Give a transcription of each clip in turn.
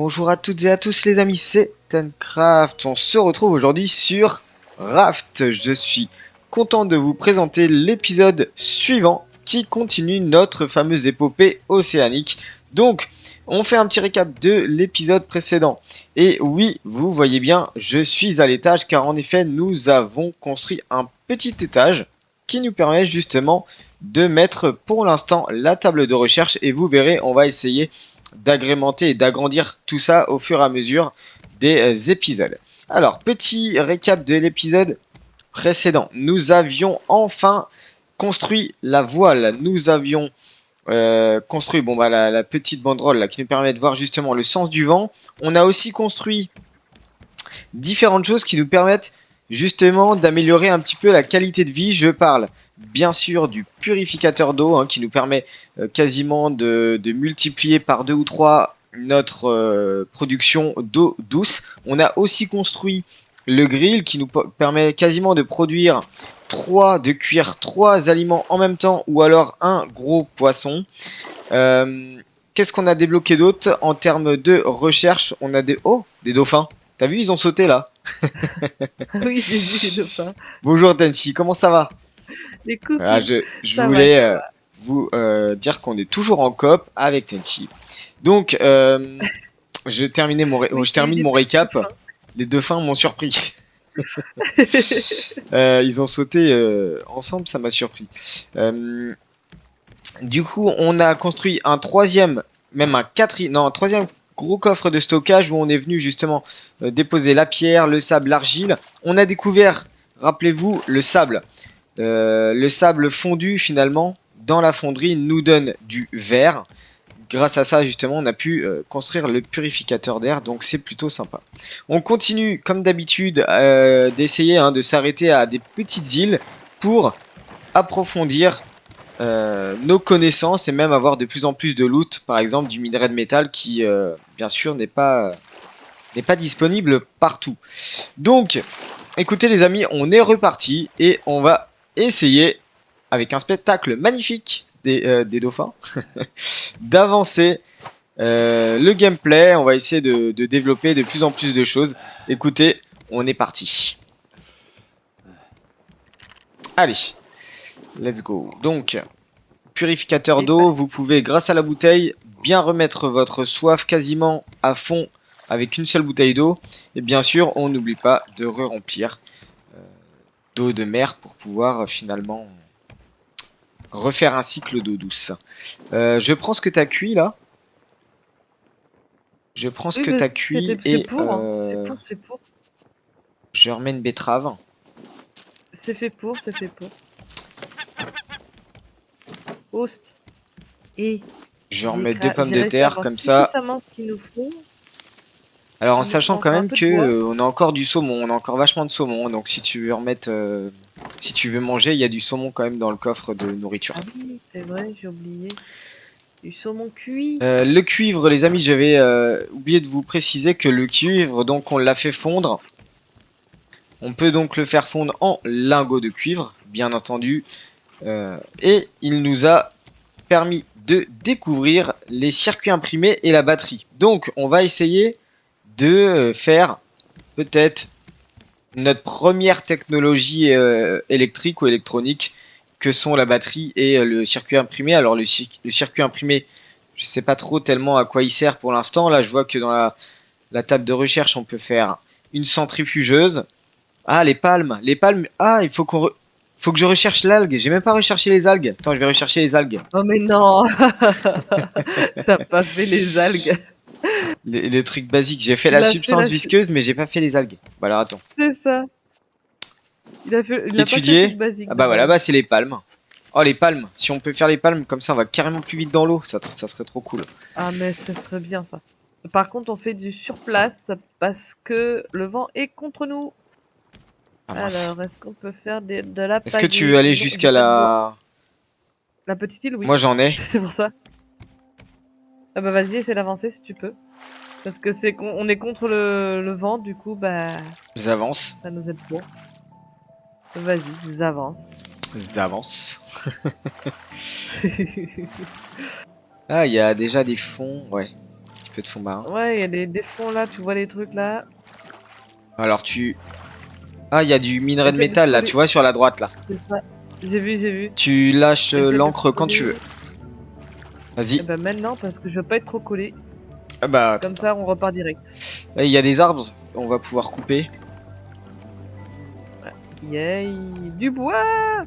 Bonjour à toutes et à tous les amis, c'est Tencraft. On se retrouve aujourd'hui sur Raft. Je suis content de vous présenter l'épisode suivant qui continue notre fameuse épopée océanique. Donc, on fait un petit récap de l'épisode précédent. Et oui, vous voyez bien, je suis à l'étage car en effet, nous avons construit un petit étage qui nous permet justement de mettre pour l'instant la table de recherche. Et vous verrez, on va essayer d'agrémenter et d'agrandir tout ça au fur et à mesure des épisodes. Alors, petit récap de l'épisode précédent. Nous avions enfin construit la voile. Nous avions construit la petite banderole là, qui nous permet de voir justement le sens du vent. On a aussi construit différentes choses qui nous permettent justement d'améliorer un petit peu la qualité de vie. Je parle bien sûr du purificateur d'eau qui nous permet quasiment de multiplier par 2 ou 3 notre production d'eau douce. On a aussi construit le grill qui nous permet quasiment de produire de cuire 3 aliments en même temps ou alors un gros poisson. Qu'est-ce qu'on a débloqué d'autre en termes de recherche? On a des dauphins. T'as vu, ils ont sauté là. Oui, j'ai vu les dauphins. Bonjour Tenchi, comment ça va? Les cookies, Voilà, je ça va, voulais ça va. vous dire qu'on est toujours en coop avec Tenchi. Donc, je termine Oui, je j'ai eu termine des mon petits récap. dauphins. Les dauphins m'ont surpris. Ils ont sauté ensemble, ça m'a surpris. Du coup, on a construit un troisième, même un quatrième, non, un troisième gros coffre de stockage où on est venu justement déposer la pierre, le sable, l'argile. On a découvert, rappelez-vous, le sable. Le sable fondu finalement dans la fonderie nous donne du verre. Grâce à ça justement on a pu construire le purificateur d'air, donc c'est plutôt sympa. On continue comme d'habitude d'essayer de s'arrêter à des petites îles pour approfondir nos connaissances et même avoir de plus en plus de loot, par exemple du minerai de métal qui bien sûr n'est pas disponible partout. Donc écoutez les amis, on est reparti et on va essayer avec un spectacle magnifique des dauphins d'avancer le gameplay. On va essayer de développer de plus en plus de choses. Écoutez, on est parti. Allez, let's go. Donc purificateur d'eau, vous pouvez grâce à la bouteille bien remettre votre soif quasiment à fond avec une seule bouteille d'eau. Et bien sûr, on n'oublie pas de re-remplir d'eau de mer pour pouvoir finalement refaire un cycle d'eau douce. Je prends ce que tu as cuit là. Je prends ce Oui, que tu as cuit c'est et pour, hein. C'est pour. je remets une betterave. C'est fait pour, c'est fait pour. Host. Et Je remets 2 pommes j'ai de réussi à terre avoir comme ça. suffisamment ce qu'il nous faut. Alors en Il sachant manque quand un même peu de bois. que on a encore du saumon, on a encore vachement de saumon. Donc si tu veux remettre, si tu veux manger, il y a du saumon quand même dans le coffre de nourriture. Ah oui, c'est vrai, j'ai oublié. Du saumon cuit. Le cuivre, les amis, j'avais oublié de vous préciser que le cuivre, donc on l'a fait fondre. On peut donc le faire fondre en lingots de cuivre, bien entendu. Et il nous a permis de découvrir les circuits imprimés et la batterie. Donc on va essayer de faire peut-être notre première technologie électrique ou électronique que sont la batterie et le circuit imprimé. Alors le circuit imprimé, je sais pas trop tellement à quoi il sert pour l'instant. Là je vois que dans la table de recherche on peut faire une centrifugeuse. Ah les palmes, ah il faut faut que je recherche l'algue, j'ai même pas recherché les algues. Attends, je vais rechercher les algues. Oh mais non. T'as pas fait les algues. Les trucs basiques, j'ai fait Il la a fait substance visqueuse mais j'ai pas fait les algues. Bah alors attends. C'est ça. Il a pas fait le Étudier. truc basique Ah de bah voilà, base. bah c'est les palmes. Oh les palmes, si on peut faire les palmes comme ça on va carrément plus vite dans l'eau, ça serait trop cool. Ah mais ça serait bien ça. Par contre, on fait du sur place parce que le vent est contre nous. Ah mince. Alors, est-ce qu'on peut faire de la Est-ce que tu veux paillée? aller Non, j'ai jusqu'à pas de bois. la... La petite île, oui. Moi j'en ai. C'est pour ça. Ah bah vas-y, essaie d'avancer si tu peux. Parce que on est contre le vent, du coup, bah, J'avance. ça nous aide pas. Vas-y, avance. J'avance. Ah, il y a déjà des fonds, ouais. peu de fond marin. Ouais, il y a des fonds là, tu vois les trucs là. Alors tu... Ah, il y a du minerai de Essaye de métal là, trouver. tu vois sur la droite là. C'est ça. J'ai vu, j'ai vu. Tu lâches Essaye de l'encre quand tu trouver. veux. Vas-y. Eh ben maintenant, parce que je veux pas être trop collé. Ah bah attends, Comme ça, on repart direct. là il y a des arbres, on va pouvoir couper. Yay! Du bois!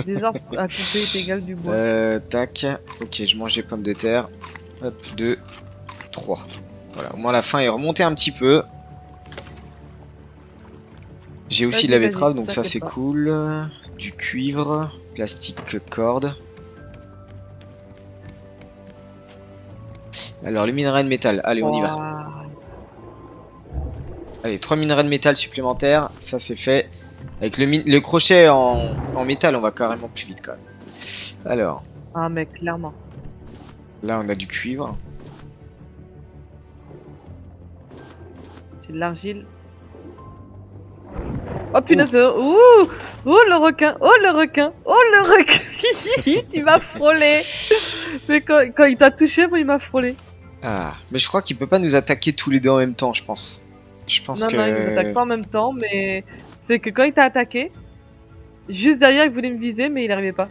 Des arbres à couper est égal du bois. Tac. Ok, je mange les pommes de terre. Hop, 2, 3. Voilà, au moins la faim est remontée un petit peu. J'ai aussi de la Vas-y, betterave, donc ça t'inquiète c'est pas. cool. Du cuivre, plastique, corde. Alors le minerai de métal, allez on y va. Ouah. Allez, 3 minerais de métal supplémentaires, ça c'est fait. Avec le crochet en métal, on va carrément plus vite quand même. Alors, Ah, mec, clairement. là on a du cuivre. J'ai de l'argile. Oh punaise! Ouh! Oh le requin! Oh le requin! Oh le requin! Il m'a frôlé! Mais quand il t'a touché, moi il m'a frôlé. Ah, mais je crois qu'il peut pas nous attaquer tous les deux en même temps, je pense. Je pense Non, non, il nous attaque que... pas en même temps, mais c'est que quand il t'a attaqué, juste derrière il voulait me viser, mais il arrivait pas.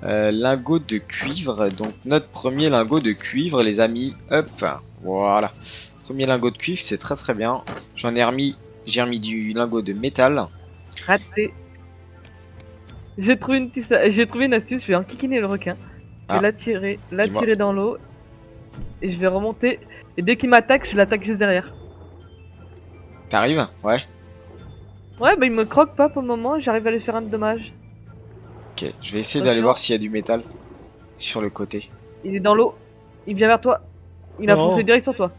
Lingot de cuivre, donc notre premier lingot de cuivre les amis, hop, voilà. Premier lingot de cuivre, c'est très très bien. J'ai remis du lingot de métal. Raté. J'ai trouvé une astuce, je vais enquiquiner le requin. Je Ah, vais dis-moi. l'attirer dans l'eau, et je vais remonter. Et dès qu'il m'attaque, je l'attaque juste derrière. T'arrives? Ouais. Ouais, bah il me croque pas pour le moment, j'arrive à lui faire un dommage. Ok, je vais essayer d'aller Attention, voir s'il y a du métal sur le côté. il est dans l'eau, il vient vers toi. Il a foncé Non. direct sur toi.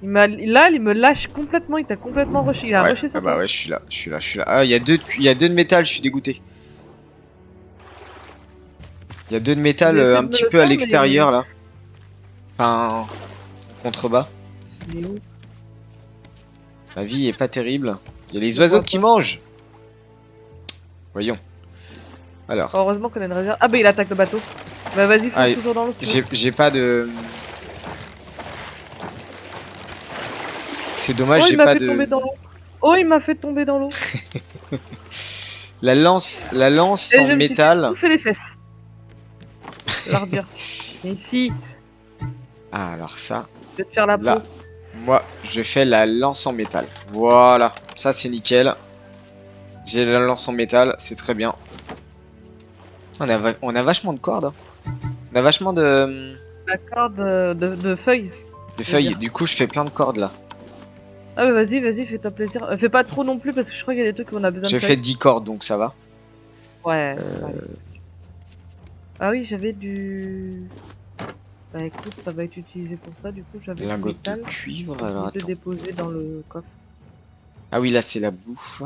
Il me lâche complètement, il t'a complètement rushé. Il a Ouais, rushé ah sur bah toi. ouais, je suis là. Ah, il y a deux de métal, je suis dégoûté. Il y a deux de métal J'ai essayé un de me petit le peu à faire, mais l'extérieur là. Enfin, en contrebas. il est où? La vie est pas terrible. Il y a les Je oiseaux vois qui pas. mangent. Voyons. Alors. Heureusement qu'on a une réserve. Ah bah il attaque le bateau. Bah vas-y, Ah, fonce toujours dans l'eau si tu veux. j'ai pas de... C'est dommage, Oh, il j'ai m'a pas fait de... tomber dans l'eau. Oh, il m'a fait tomber dans l'eau. La lance Et en je me suis fait métal. bouffer les fesses. L'ardure. Et ici, Ah, alors ça. je vais te faire la Là, peau. moi, je fais la lance en métal. Voilà. Ça, c'est nickel. J'ai la lance en métal, c'est très bien. On a vachement de cordes. Hein. On a vachement La corde de feuilles. de je veux feuilles. dire. Du coup, je fais plein de cordes là. Ah bah vas-y, vas-y, fais-toi plaisir. Fais pas trop non plus parce que je crois qu'il y a des trucs où on a besoin de J'ai fait feuilles. 10 cordes, donc ça va. Ouais, ça va aller. Ah oui, j'avais du... Bah écoute, ça va être utilisé pour ça, du coup j'avais du Lingot de métal. cuivre, Je alors vais le attends. déposer dans le coffre. Ah oui, là, c'est la bouffe.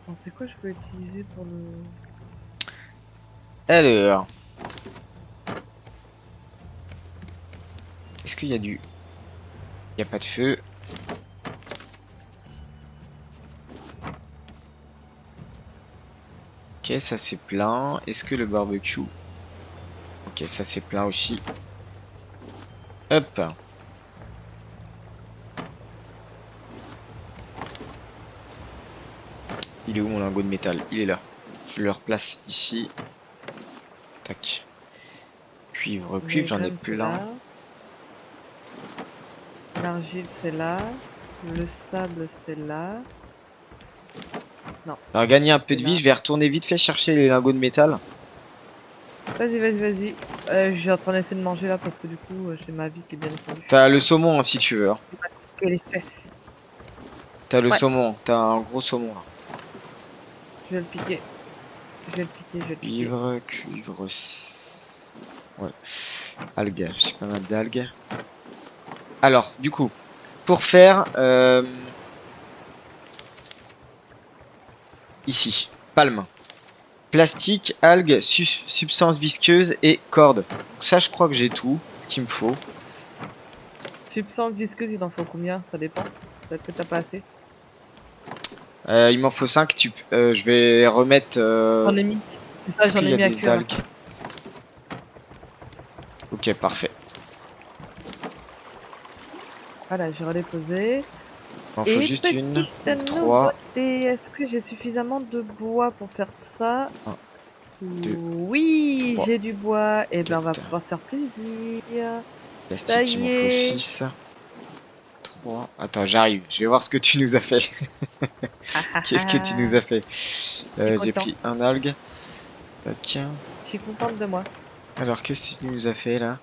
Attends, c'est quoi je peux utiliser pour le... Alors. Est-ce qu'il y a du... Il n'y a pas de feu. Ok, ça c'est plein. Est-ce que le barbecue... Ok, ça c'est plein aussi. Hop. Il est où mon lingot de métal? Il est là. Je le replace ici. Tac. Cuivre, cuivre, j'en ai L'aluminium, c'est plein. là. L'argile c'est là. Le sable c'est là. Alors gagner un peu C'est de vie, là. je vais retourner vite fait chercher les lingots de métal. Vas-y, vas-y, vas-y. Je suis en train d'essayer de manger là parce que du coup j'ai ma vie qui est bien descendue. T'as le saumon hein, si tu veux. Hein. Que les fesses. T'as le Ouais. saumon, t'as un gros saumon là. Je vais le piquer. Je vais le piquer, je vais le piquer. Cuivre, cuivre. Ouais. Algues, j'ai pas mal d'algues. Alors, du coup, pour faire ici, palme, plastique, algues, substance visqueuse et corde. Donc ça, je crois que j'ai tout ce qu'il me faut. Substance visqueuse, il en faut combien? Ça dépend. Peut-être que t'as pas assez. Il m'en faut 5. Je vais remettre. J'en ai mis. C'est ça, Est-ce j'en qu'il y ai a mis à des cœur. algues? Ok, parfait. Voilà, j'ai redéposé. Il m'en faut juste une. petite Donc 3. nouveauté, est-ce que j'ai suffisamment de bois pour faire ça? 1, 2, Oui, 3, j'ai du bois. Et ben, on va 4. pouvoir se faire plaisir. Ça Plastique, il m'en y faut est. 6. 3. Attends, j'arrive. Je vais voir ce que tu nous as fait. Qu'est-ce que tu nous as fait? J'ai content. pris un algue. Tac. Je suis contente de moi. Alors, qu'est-ce que tu nous as fait là?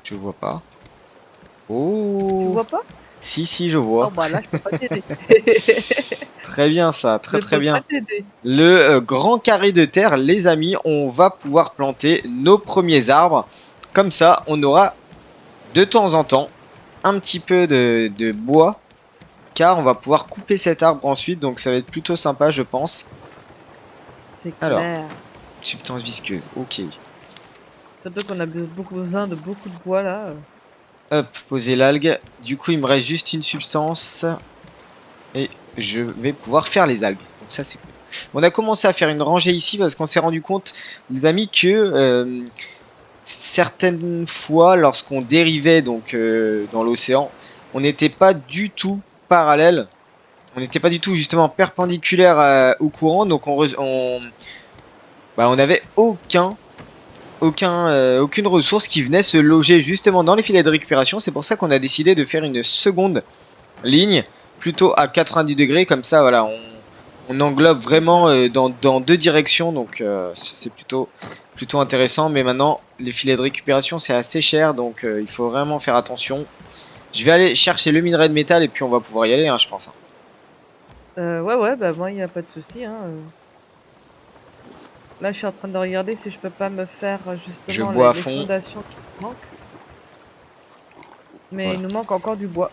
Je vois pas. Tu Oh! vois pas? Si, je Oh vois. bah là, je peux pas t'aider. Très bien ça, très Je peux bien. pas t'aider. Le grand carré de terre, les amis, on va pouvoir planter nos premiers arbres. Comme ça, on aura de temps en temps un petit peu de bois. Car on va pouvoir couper cet arbre ensuite, donc ça va être plutôt sympa, je pense. C'est Alors, clair. substance visqueuse, ok. Surtout qu'on a beaucoup besoin de beaucoup de bois là. Hop, poser l'algue. Du coup, il me reste juste une substance. Et je vais pouvoir faire les algues. Donc ça, c'est cool. On a commencé à faire une rangée ici parce qu'on s'est rendu compte, les amis, que certaines fois, lorsqu'on dérivait donc dans l'océan, on n'était pas du tout parallèle. On n'était pas du tout justement perpendiculaire au courant. Donc on n'avait aucune ressource qui venait se loger justement dans les filets de récupération. C'est pour ça qu'on a décidé de faire une seconde ligne plutôt à 90 degrés. Comme ça, voilà, on englobe vraiment dans deux directions. Donc c'est plutôt intéressant. Mais maintenant, les filets de récupération, c'est assez cher. Donc il faut vraiment faire attention. Je vais aller chercher le minerai de métal et puis on va pouvoir y aller, hein, je pense. Ouais, bah moi, il n'y a pas de souci. Hein. Là, je suis en train de regarder si je peux pas me faire Je justement bois à les fond. fondations qui nous manquent. Mais Voilà. il nous manque encore du bois.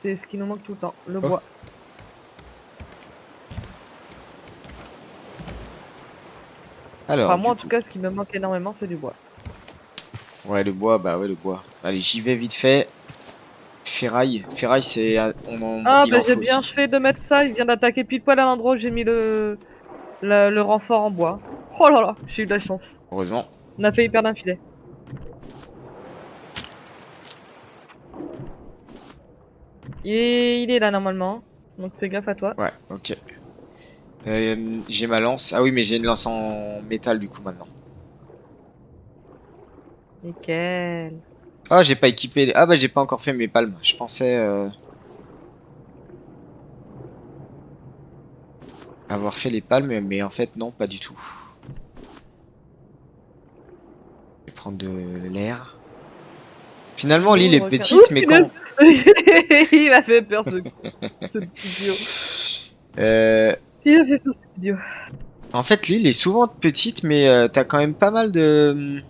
C'est ce qui nous manque tout le temps, le Oh. bois. Alors, Enfin, moi, en du tout coup. cas, ce qui me manque énormément, c'est du bois. Ouais, le bois, bah ouais, le bois. Allez, j'y vais vite fait. Ferraille. Ferraille, c'est. Ah, Il bah en j'ai faut bien aussi. fait de mettre ça. Il vient d'attaquer pile poil à l'endroit où j'ai mis le renfort en bois. Oh là là, j'ai eu de la chance. Heureusement. On a failli perdre un filet. Il est là normalement. Donc fais gaffe à toi. Ouais, ok. J'ai ma lance. Ah oui, mais j'ai une lance en métal du coup maintenant. Nickel. Ah, j'ai pas équipé. Ah bah j'ai pas encore fait mes palmes. Je pensais avoir fait les palmes, mais en fait non, pas du tout. Je vais prendre de l'air. Finalement, l'île est Requin. petite, mais Punaise. quand. Il a fait peur ce idiot. Euh, Il a fait peur ce idiot. En fait, l'île est souvent petite, mais t'as quand même pas mal de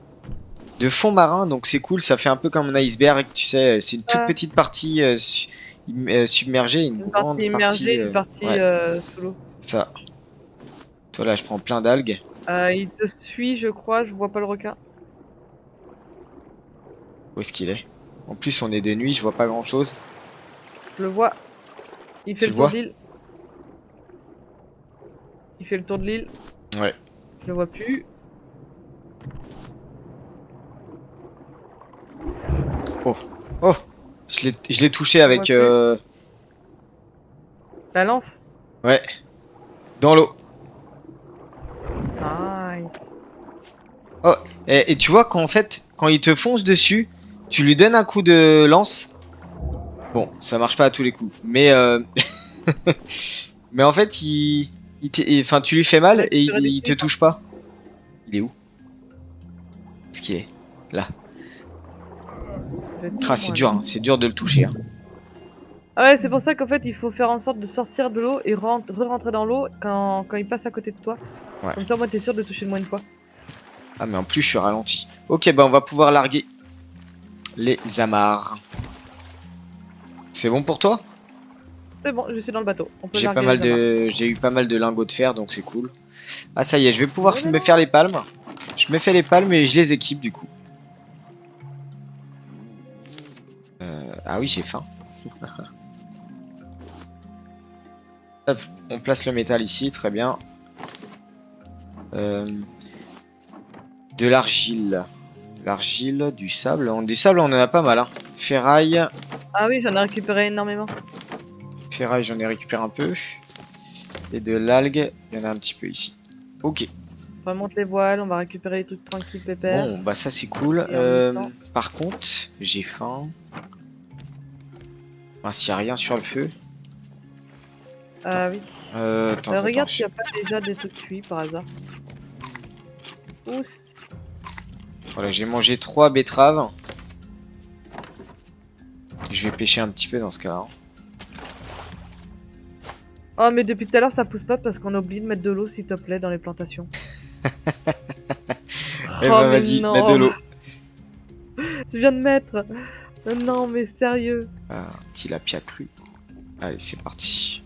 fond marin, donc c'est cool. Ça fait un peu comme un iceberg, tu sais. C'est une toute petite partie submergée, une Une grande partie partie. immergée, une partie Ouais, sous l'eau. ça. Toi là, je prends plein d'algues. Il te suit, je crois. Je vois pas le requin. Où est-ce qu'il est? En plus, on est de nuit, je vois pas grand-chose. Je le vois. Il fait Tu le le tour vois? de l'île. Il fait le tour de l'île. Ouais. Je le vois plus. Oh, oh, je l'ai touché Je le avec. vois plus. La lance. Ouais, dans l'eau. Nice. Oh, et tu vois qu'en fait, quand il te fonce dessus, tu lui donnes un coup de lance. Bon, ça marche pas à tous les coups, mais mais en fait, enfin, tu lui fais mal et Récupérer des il te trucs. touche pas. Il est où? Est-ce qu'il est? Là. Ah, c'est dur, hein, c'est dur de le toucher. Hein. Ah ouais, c'est pour ça qu'en fait, il faut faire en sorte de sortir de l'eau et re-rentrer dans l'eau quand il passe à côté de toi. Ouais. Comme ça, moi, t'es sûr de toucher le moins une fois. Ah, mais en plus, je suis ralenti. Ok, bah on va pouvoir larguer les amarres. C'est bon pour toi? C'est bon, je suis dans le bateau. On peut J'ai larguer les amarres. j'ai eu pas mal de lingots de fer, donc c'est cool. Ah, ça y est, je vais pouvoir me faire les palmes. Je me fais les palmes et je les équipe du coup. Ah oui, j'ai faim. Hop, on place le métal ici, très bien. De l'argile. L'argile, du sable. Du sable, on en a pas mal. Hein. Ferraille. Ah oui, j'en ai récupéré énormément. Ferraille, j'en ai récupéré un peu. Et de l'algue, il y en a un petit peu ici. Ok. On remonte les voiles, on va récupérer les trucs tranquilles, pépère. Bon, bah ça c'est cool. Et en même temps- Par contre, j'ai faim. S'il n'y a rien sur le feu. Ah oui. Attends. Regarde s'il n'y a pas déjà des trucs cuits par hasard. Oust. Voilà, j'ai mangé 3 betteraves. Je vais pêcher un petit peu dans ce cas-là. Oh, mais depuis tout à l'heure, ça pousse pas parce qu'on a oublié de mettre de l'eau, s'il te plaît, dans les plantations. Eh Oh, bah mais vas-y, non. mets de l'eau. Tu viens de mettre. Non, mais sérieux. Ah, tilapia cru. Allez, c'est parti.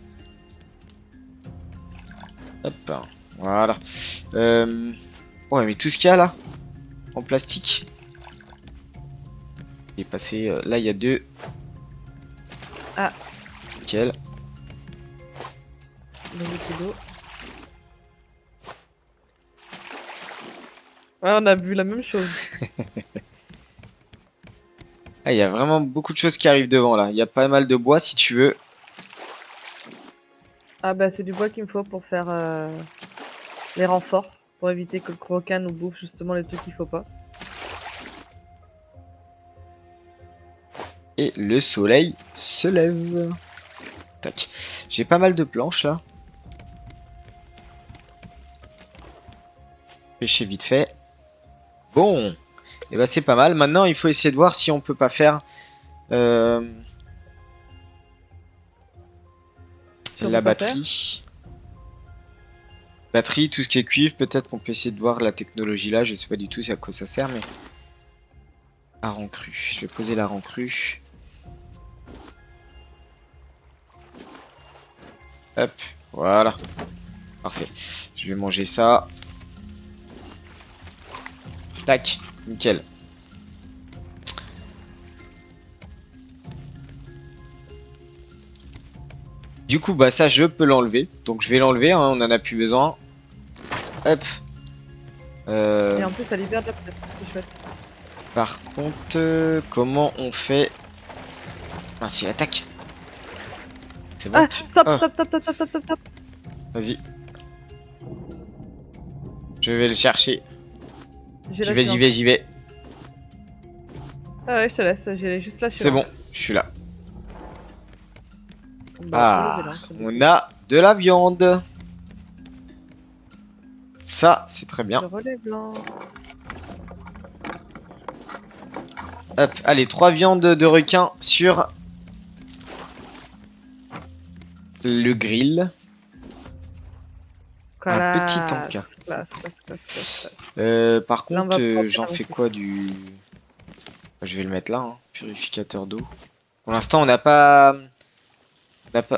Hop, voilà. Ouais, mais tout ce qu'il y a là, en plastique. Il est passé. Là, il y a 2. Ah. Nickel. Ouais, on a vu la même chose. Ah, il y a vraiment beaucoup de choses qui arrivent devant là. Il y a pas mal de bois si tu veux. Ah bah c'est du bois qu'il me faut pour faire les renforts. Pour éviter que le croquin nous bouffe justement les trucs qu'il faut pas. Et le soleil se lève. Tac. J'ai pas mal de planches là. Pêcher vite fait. Bon. Et bah c'est pas mal. Maintenant il faut essayer de voir si on peut pas faire Si on la peut pas batterie. Batterie, tout ce qui est cuivre. Peut-être qu'on peut essayer de voir la technologie là. Je sais pas du tout à quoi ça sert mais... Hareng cru. Je vais poser la hareng cru. Hop, voilà. Parfait. Je vais manger ça. Tac, nickel. Du coup, bah ça, je peux l'enlever. Donc je vais l'enlever, hein, on en a plus besoin. Hop. Et en plus ça libère de la place, c'est chouette. Par contre, comment on fait... Mince, il attaque. C'est bon. Ah, stop, stop, stop, stop, stop, stop, stop, stop. Vas-y. Je vais le chercher. J'ai la J'y vais, j'y vais. Ah ouais, je te laisse, j'ai juste lâché. C'est bon, je suis là. Bah, Ah, on a de la viande. Ça, c'est très bien. le relais blanc. Hop, allez, 3 viandes de requin sur le grill. Un petit tank. Par contre, j'en fais quoi du... Je vais le mettre là, hein. Purificateur d'eau. Pour l'instant, on n'a pas...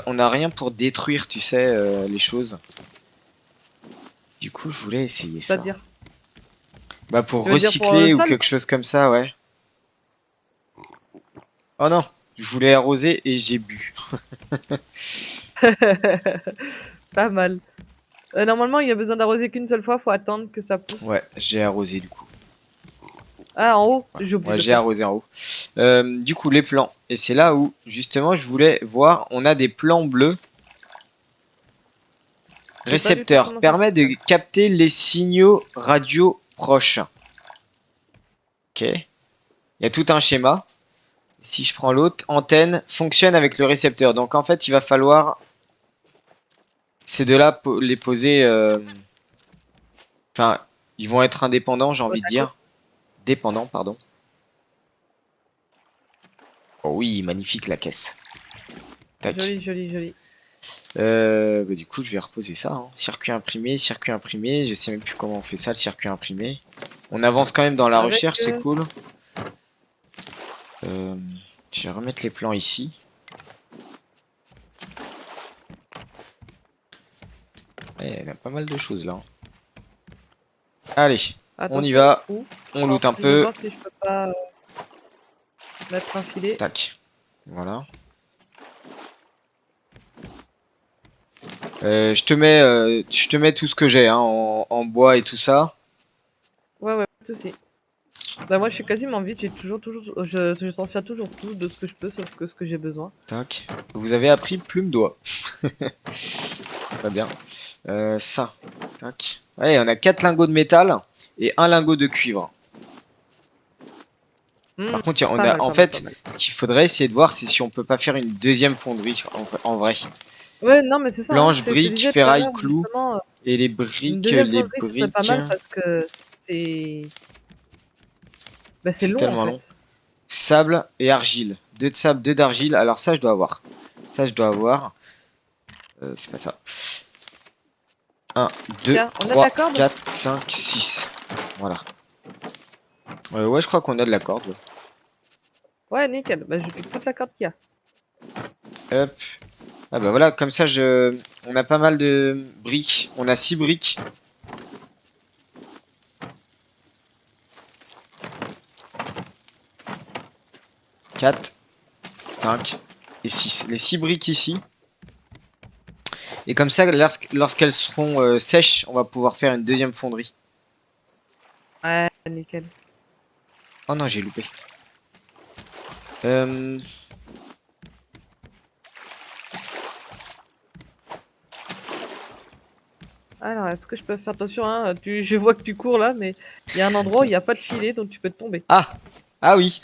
On n'a rien pour détruire, tu sais, les choses. Du coup, je voulais essayer ça. C'est-à-dire ? Bah pour Tu veux dire recycler pour, ou quelque chose comme ça, ouais. Oh non, je voulais arroser et j'ai bu. Pas mal. Normalement, il y a besoin d'arroser qu'une seule fois, faut attendre que ça pousse. Ouais, j'ai arrosé du coup. Ah, en haut, Ouais, j'ai oublié. ouais, de j'ai faire. arrosé en haut. Du coup, les plants. Et c'est là où, justement, je voulais voir, on a des plants bleus. Je sais pas du tout Récepteur comment ça permet de capter les signaux radio proches. Ok. Il y a tout un schéma. Si je prends l'autre, antenne fonctionne avec le récepteur. Donc en fait, il va falloir ces deux-là les poser. Enfin, ils vont être indépendants, j'ai envie de dire. Dépendants, pardon. Oh oui, magnifique la caisse. Tac. Joli, joli, joli. Bah, du coup, je vais reposer ça. Hein. Circuit imprimé, circuit imprimé. Je sais même plus comment on fait ça, le circuit imprimé. On avance quand même dans la recherche, c'est cool. Je vais remettre les plans ici. Ouais, il y a pas mal de choses là. Allez, Attends, on y va. où On loot un Je vais peu. voir si je peux pas mettre un filet. Tac. Voilà. Je te mets tout ce que j'ai hein, en bois et tout ça. Ouais, pas de soucis. Bah moi je suis quasiment vite, j'ai toujours, je transfère toujours tout de ce que je peux, sauf que ce que j'ai besoin. Tac. Vous avez appris plume d'oie. Très bien. Ça. Tac. Ouais, on a 4 lingots de métal et un lingot de cuivre. Par contre, on Pas a, mal, en pas mal, pas fait, mal. ce qu'il faudrait essayer de voir, c'est si on peut pas faire une deuxième fonderie en vrai. Ouais, non mais c'est ça, hein. Planche, C'est ce que je briques, disais tout à ferraille, l'heure, clous justement, et les une briques, deuxième fonderie ce serait pas mal parce que c'est c'est long en tellement long. fait. Sable et argile. 2 de sable, 2 d'argile. Alors ça, je dois avoir. Ça, je dois avoir. C'est pas ça. 1, 2, Tiens, on a de 3, la corde? 4, 5, 6. Voilà. Ouais, je crois qu'on a de la corde. Ouais. Ouais, nickel. Bah je pique toute la corde qu'il y a. Hop. Ah bah voilà, comme ça, on a pas mal de briques. On a 6 briques. « 4, 5 et 6. Les 6 briques ici. Et comme ça, lorsqu'elles seront sèches, on va pouvoir faire une deuxième fonderie. Ouais, nickel. Oh non, j'ai loupé. Alors, est-ce que je peux faire attention, hein, je vois que tu cours là, mais il y a un endroit où il n'y a pas de filet, donc tu peux te tomber. Ah! Ah oui!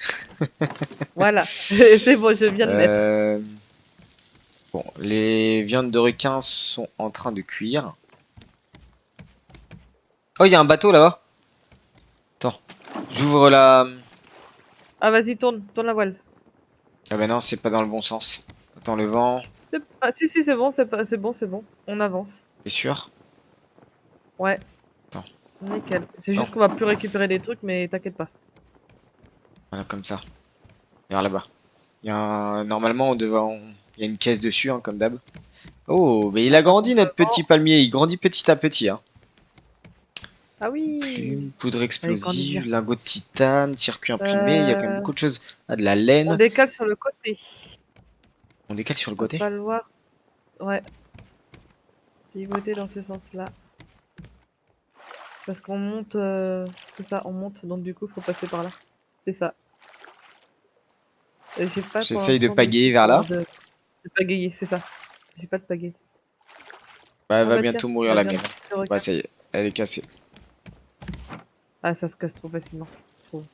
Voilà, c'est bon, je viens de mettre. Bon, les viandes de requin sont en train de cuire. Oh, il y a un bateau là-bas. Attends, j'ouvre la... Ah, vas-y, tourne la voile. Ah bah non, c'est pas dans le bon sens. Attends, le vent, Ah, si, c'est bon, c'est bon. On avance. c'est sûr? Ouais. Attends. Nickel. C'est Non. juste qu'on va plus récupérer des trucs, mais t'inquiète pas. Voilà, comme ça. Vers là-bas. Il y a un... Normalement, il y a une caisse dessus, hein, comme d'hab. Oh, mais il a grandi notre petit palmier. Il grandit petit à petit, hein. Ah oui. Plume, poudre Allez, grandis bien. explosive, lingot de titane, circuit imprimé. Il y a quand même beaucoup de choses. Ah, de la laine. On décale sur le côté. On décale sur le Va côté. falloir... Ouais. Pivoter dans ce sens-là. Parce qu'on monte... C'est ça, on monte, donc du coup, faut passer par là. C'est ça. Et j'ai pas pour J'essaye de l'instant pagayer vers là. de pagayer, c'est ça. J'ai pas de pagaie. Bah, elle Ah va bah tiens, bientôt mourir on a la bien mienne. le requin. Bah, ça y est, elle est cassée. Ah, ça se casse trop facilement, je trouve.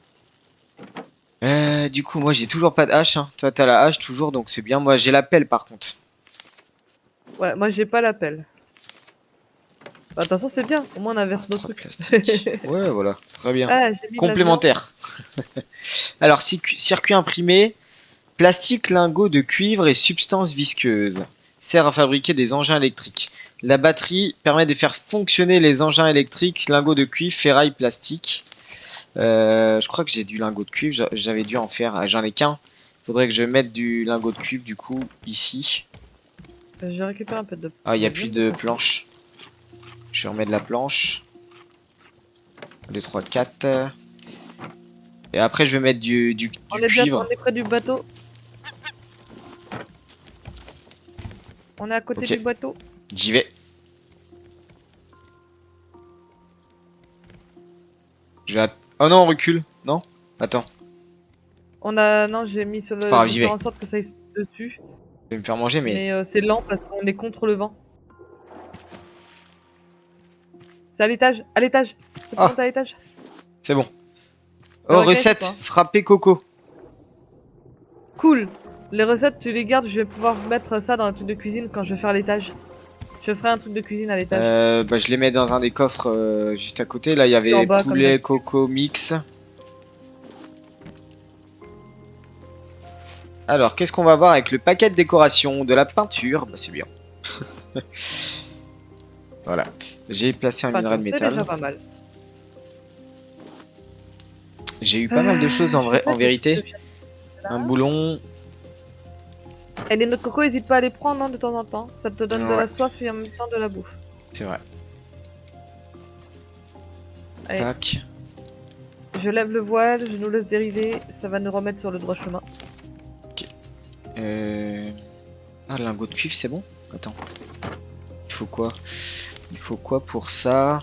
Du coup, moi j'ai toujours pas de hache. Hein. Toi, t'as la hache toujours, donc c'est bien. Moi, j'ai la pelle par contre. Ouais, moi j'ai pas la pelle. Bah, de toute façon, c'est bien, au moins on inverse nos Trop de trucs. plastique. Ouais, voilà, très bien. Ah, j'ai mis de la Complémentaire. Alors, circuit imprimé, plastique, lingot de cuivre et substance visqueuse. Sert à fabriquer des engins électriques. La batterie permet de faire fonctionner les engins électriques, lingot de cuivre, ferraille, plastique. Je crois que j'ai du lingot de cuivre, j'avais dû en faire, ah, j'en ai qu'un. Faudrait que je mette du lingot de cuivre du coup ici. Je récupère un peu de... Ah, il n'y a plus de planche. Je remets de la planche. 2, 3, 4. Et après, je vais mettre du On est cuivre. on est près du bateau. On est à côté Ok. du bateau. J'y vais. Oh non, on recule. Non? Attends. Non, j'ai mis sur le... C'est pas grave, pour j'y faire vais. en sorte que ça aille dessus. Je vais me faire manger, mais... Mais c'est lent parce qu'on est contre le vent. C'est à l'étage, à l'étage. Faut Ah. monter à l'étage. C'est bon. Le Oh, requin, recette. c'est quoi Frapper coco. Cool. Les recettes, tu les gardes, je vais pouvoir mettre ça dans le truc de cuisine quand je vais faire l'étage. Je ferai un truc de cuisine à l'étage. Bah, je les mets dans un des coffres juste à côté. Là, il y En avait bas, comme poulet, d'habitude. coco, mix. Alors, qu'est-ce qu'on va voir avec le paquet de décoration? De la peinture. Bah, c'est bien. Voilà. J'ai placé un minerai de C'est métal. déjà pas mal. J'ai eu pas mal de choses en Je sais vérité. si Un boulon. Et les noix de coco, n'hésite pas à les prendre hein, de temps en temps. Ça te donne de Ouais. la soif et en même temps de la bouffe. C'est vrai. Allez. Tac. Je lève le voile, je nous laisse dériver. Ça va nous remettre sur le droit chemin. Ah, le lingot de cuivre, c'est bon? Attends. Il faut quoi? Il faut quoi pour ça?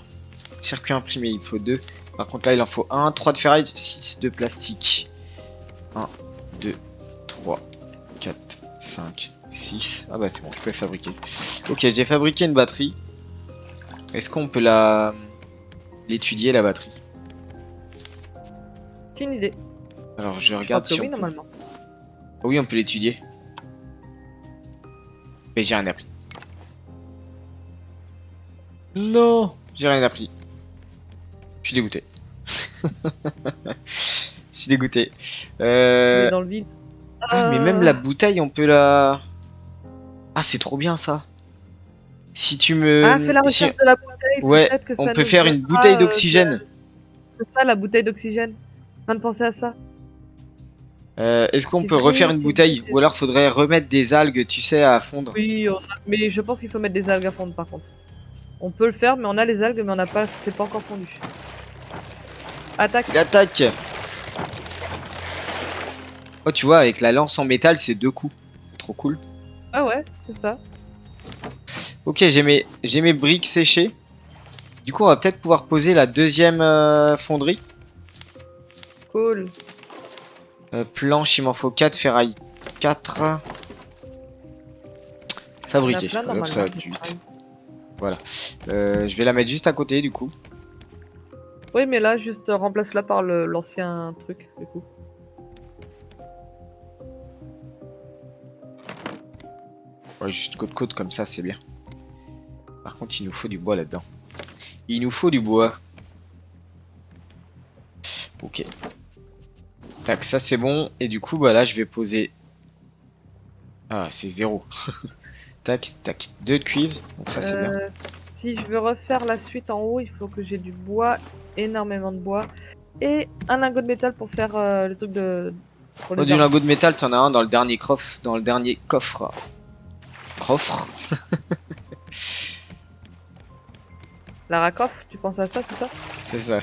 Circuit imprimé, il faut 2. Par contre là il en faut 1, 3 de ferraille, 6 de plastique. 1, 2, 3, 4, 5, 6. Ah bah c'est bon, je peux fabriquer. Ok, j'ai fabriqué une batterie. Est-ce qu'on peut l'étudier la batterie? Aucune idée. Alors je Je regarde pense que si oui, on peut. normalement. Oui, on peut l'étudier. Mais j'ai rien appris. Non, j'ai rien appris. Je suis dégoûté. Je suis dégoûté. Il est dans le vide. Ah, mais même la bouteille, on peut la... Ah, c'est trop bien ça. Si tu me... Ah, fais la si- recherche de la bouteille, Ouais, peut-être que on ça peut nous faire une donnera, bouteille d'oxygène. c'est ça, la bouteille d'oxygène. Je viens de penser à ça. Est-ce qu'on C'est peut vrai, refaire une c'est bouteille? vrai. Ou alors faudrait remettre des algues, tu sais, à fondre. Oui, mais je pense qu'il faut mettre des algues à fondre par contre. On peut le faire, mais on a les algues, mais on n'a pas, c'est pas encore fondu. Attaque. Il attaque. Oh, tu vois, avec la lance en métal, c'est 2 coups. C'est trop cool. Ah ouais, c'est ça. Ok, j'ai mes briques séchées. Du coup, on va peut-être pouvoir poser la deuxième fonderie. Cool. Planche, il m'en faut 4, ferraille 4. Il y en a Fabriquer. plein Hop, normalement. ça va plus vite. Voilà. Je vais la mettre juste à côté du coup. Oui, mais là, juste remplace-la par l'ancien truc, du coup. Ouais, juste côte-côte comme ça, c'est bien. Par contre, il nous faut du bois là-dedans. Il nous faut du bois. Ok. Tac, ça c'est bon. Et du coup, bah là, je vais poser... Ah, c'est 0. Tac, tac. 2 de cuivre. Donc ça, c'est bien. Si je veux refaire la suite en haut, il faut que j'ai du bois, énormément de bois, et un lingot de métal pour faire le truc de... pour les Oh, du armes. lingot de métal, t'en as un dans le dernier coffre. Dans le dernier coffre. Coffre. Lara Croft, tu penses à ça, c'est ça? C'est ça.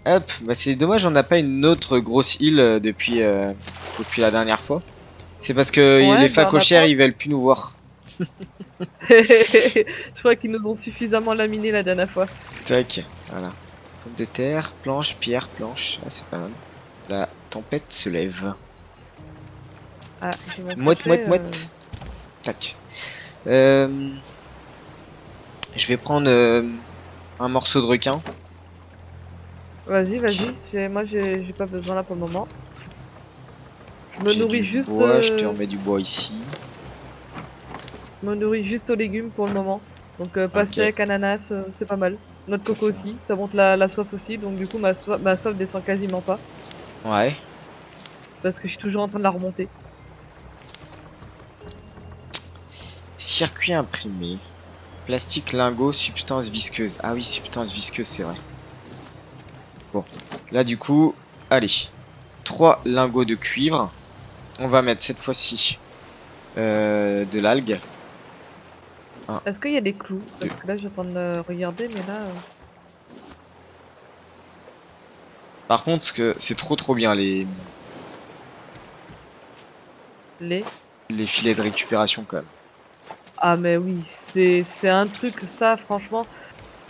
Hop, bah c'est dommage, on n'a pas une autre grosse île depuis la dernière fois. C'est parce que Ouais, les bah, on a facochères, pas. ils veulent plus nous voir. Je crois qu'ils nous ont suffisamment laminé la dernière fois. Tac, voilà. Pomme de terre, planche, pierre, planche. Ah, c'est pas mal. La tempête se lève. Ah, je vais Mouette, chercher, mouette, mouette. Tac. Je vais prendre un morceau de requin. Vas-y, vas-y. Moi, j'ai pas besoin là pour le moment. Je me J'ai nourris du juste. bois, je te remets du bois ici. Je me nourris juste aux légumes pour le moment. Donc pastèque, ananas, c'est pas mal. Noix de C'est coco ça. aussi, ça monte la soif aussi. Donc du coup ma soif descend quasiment pas. Ouais. Parce que je suis toujours en train de la remonter. Circuit imprimé. Plastique, lingot, substance visqueuse. Ah oui, substance visqueuse, c'est vrai. Bon, là du coup, allez. 3 lingots de cuivre. On va mettre cette fois-ci de l'algue. Est-ce qu'il y a des clous? Deux. Parce que là, je suis en train de regarder, mais là. Par contre, c'est trop bien Les. les filets de récupération quand même. Ah, mais oui, c'est un truc, ça, franchement.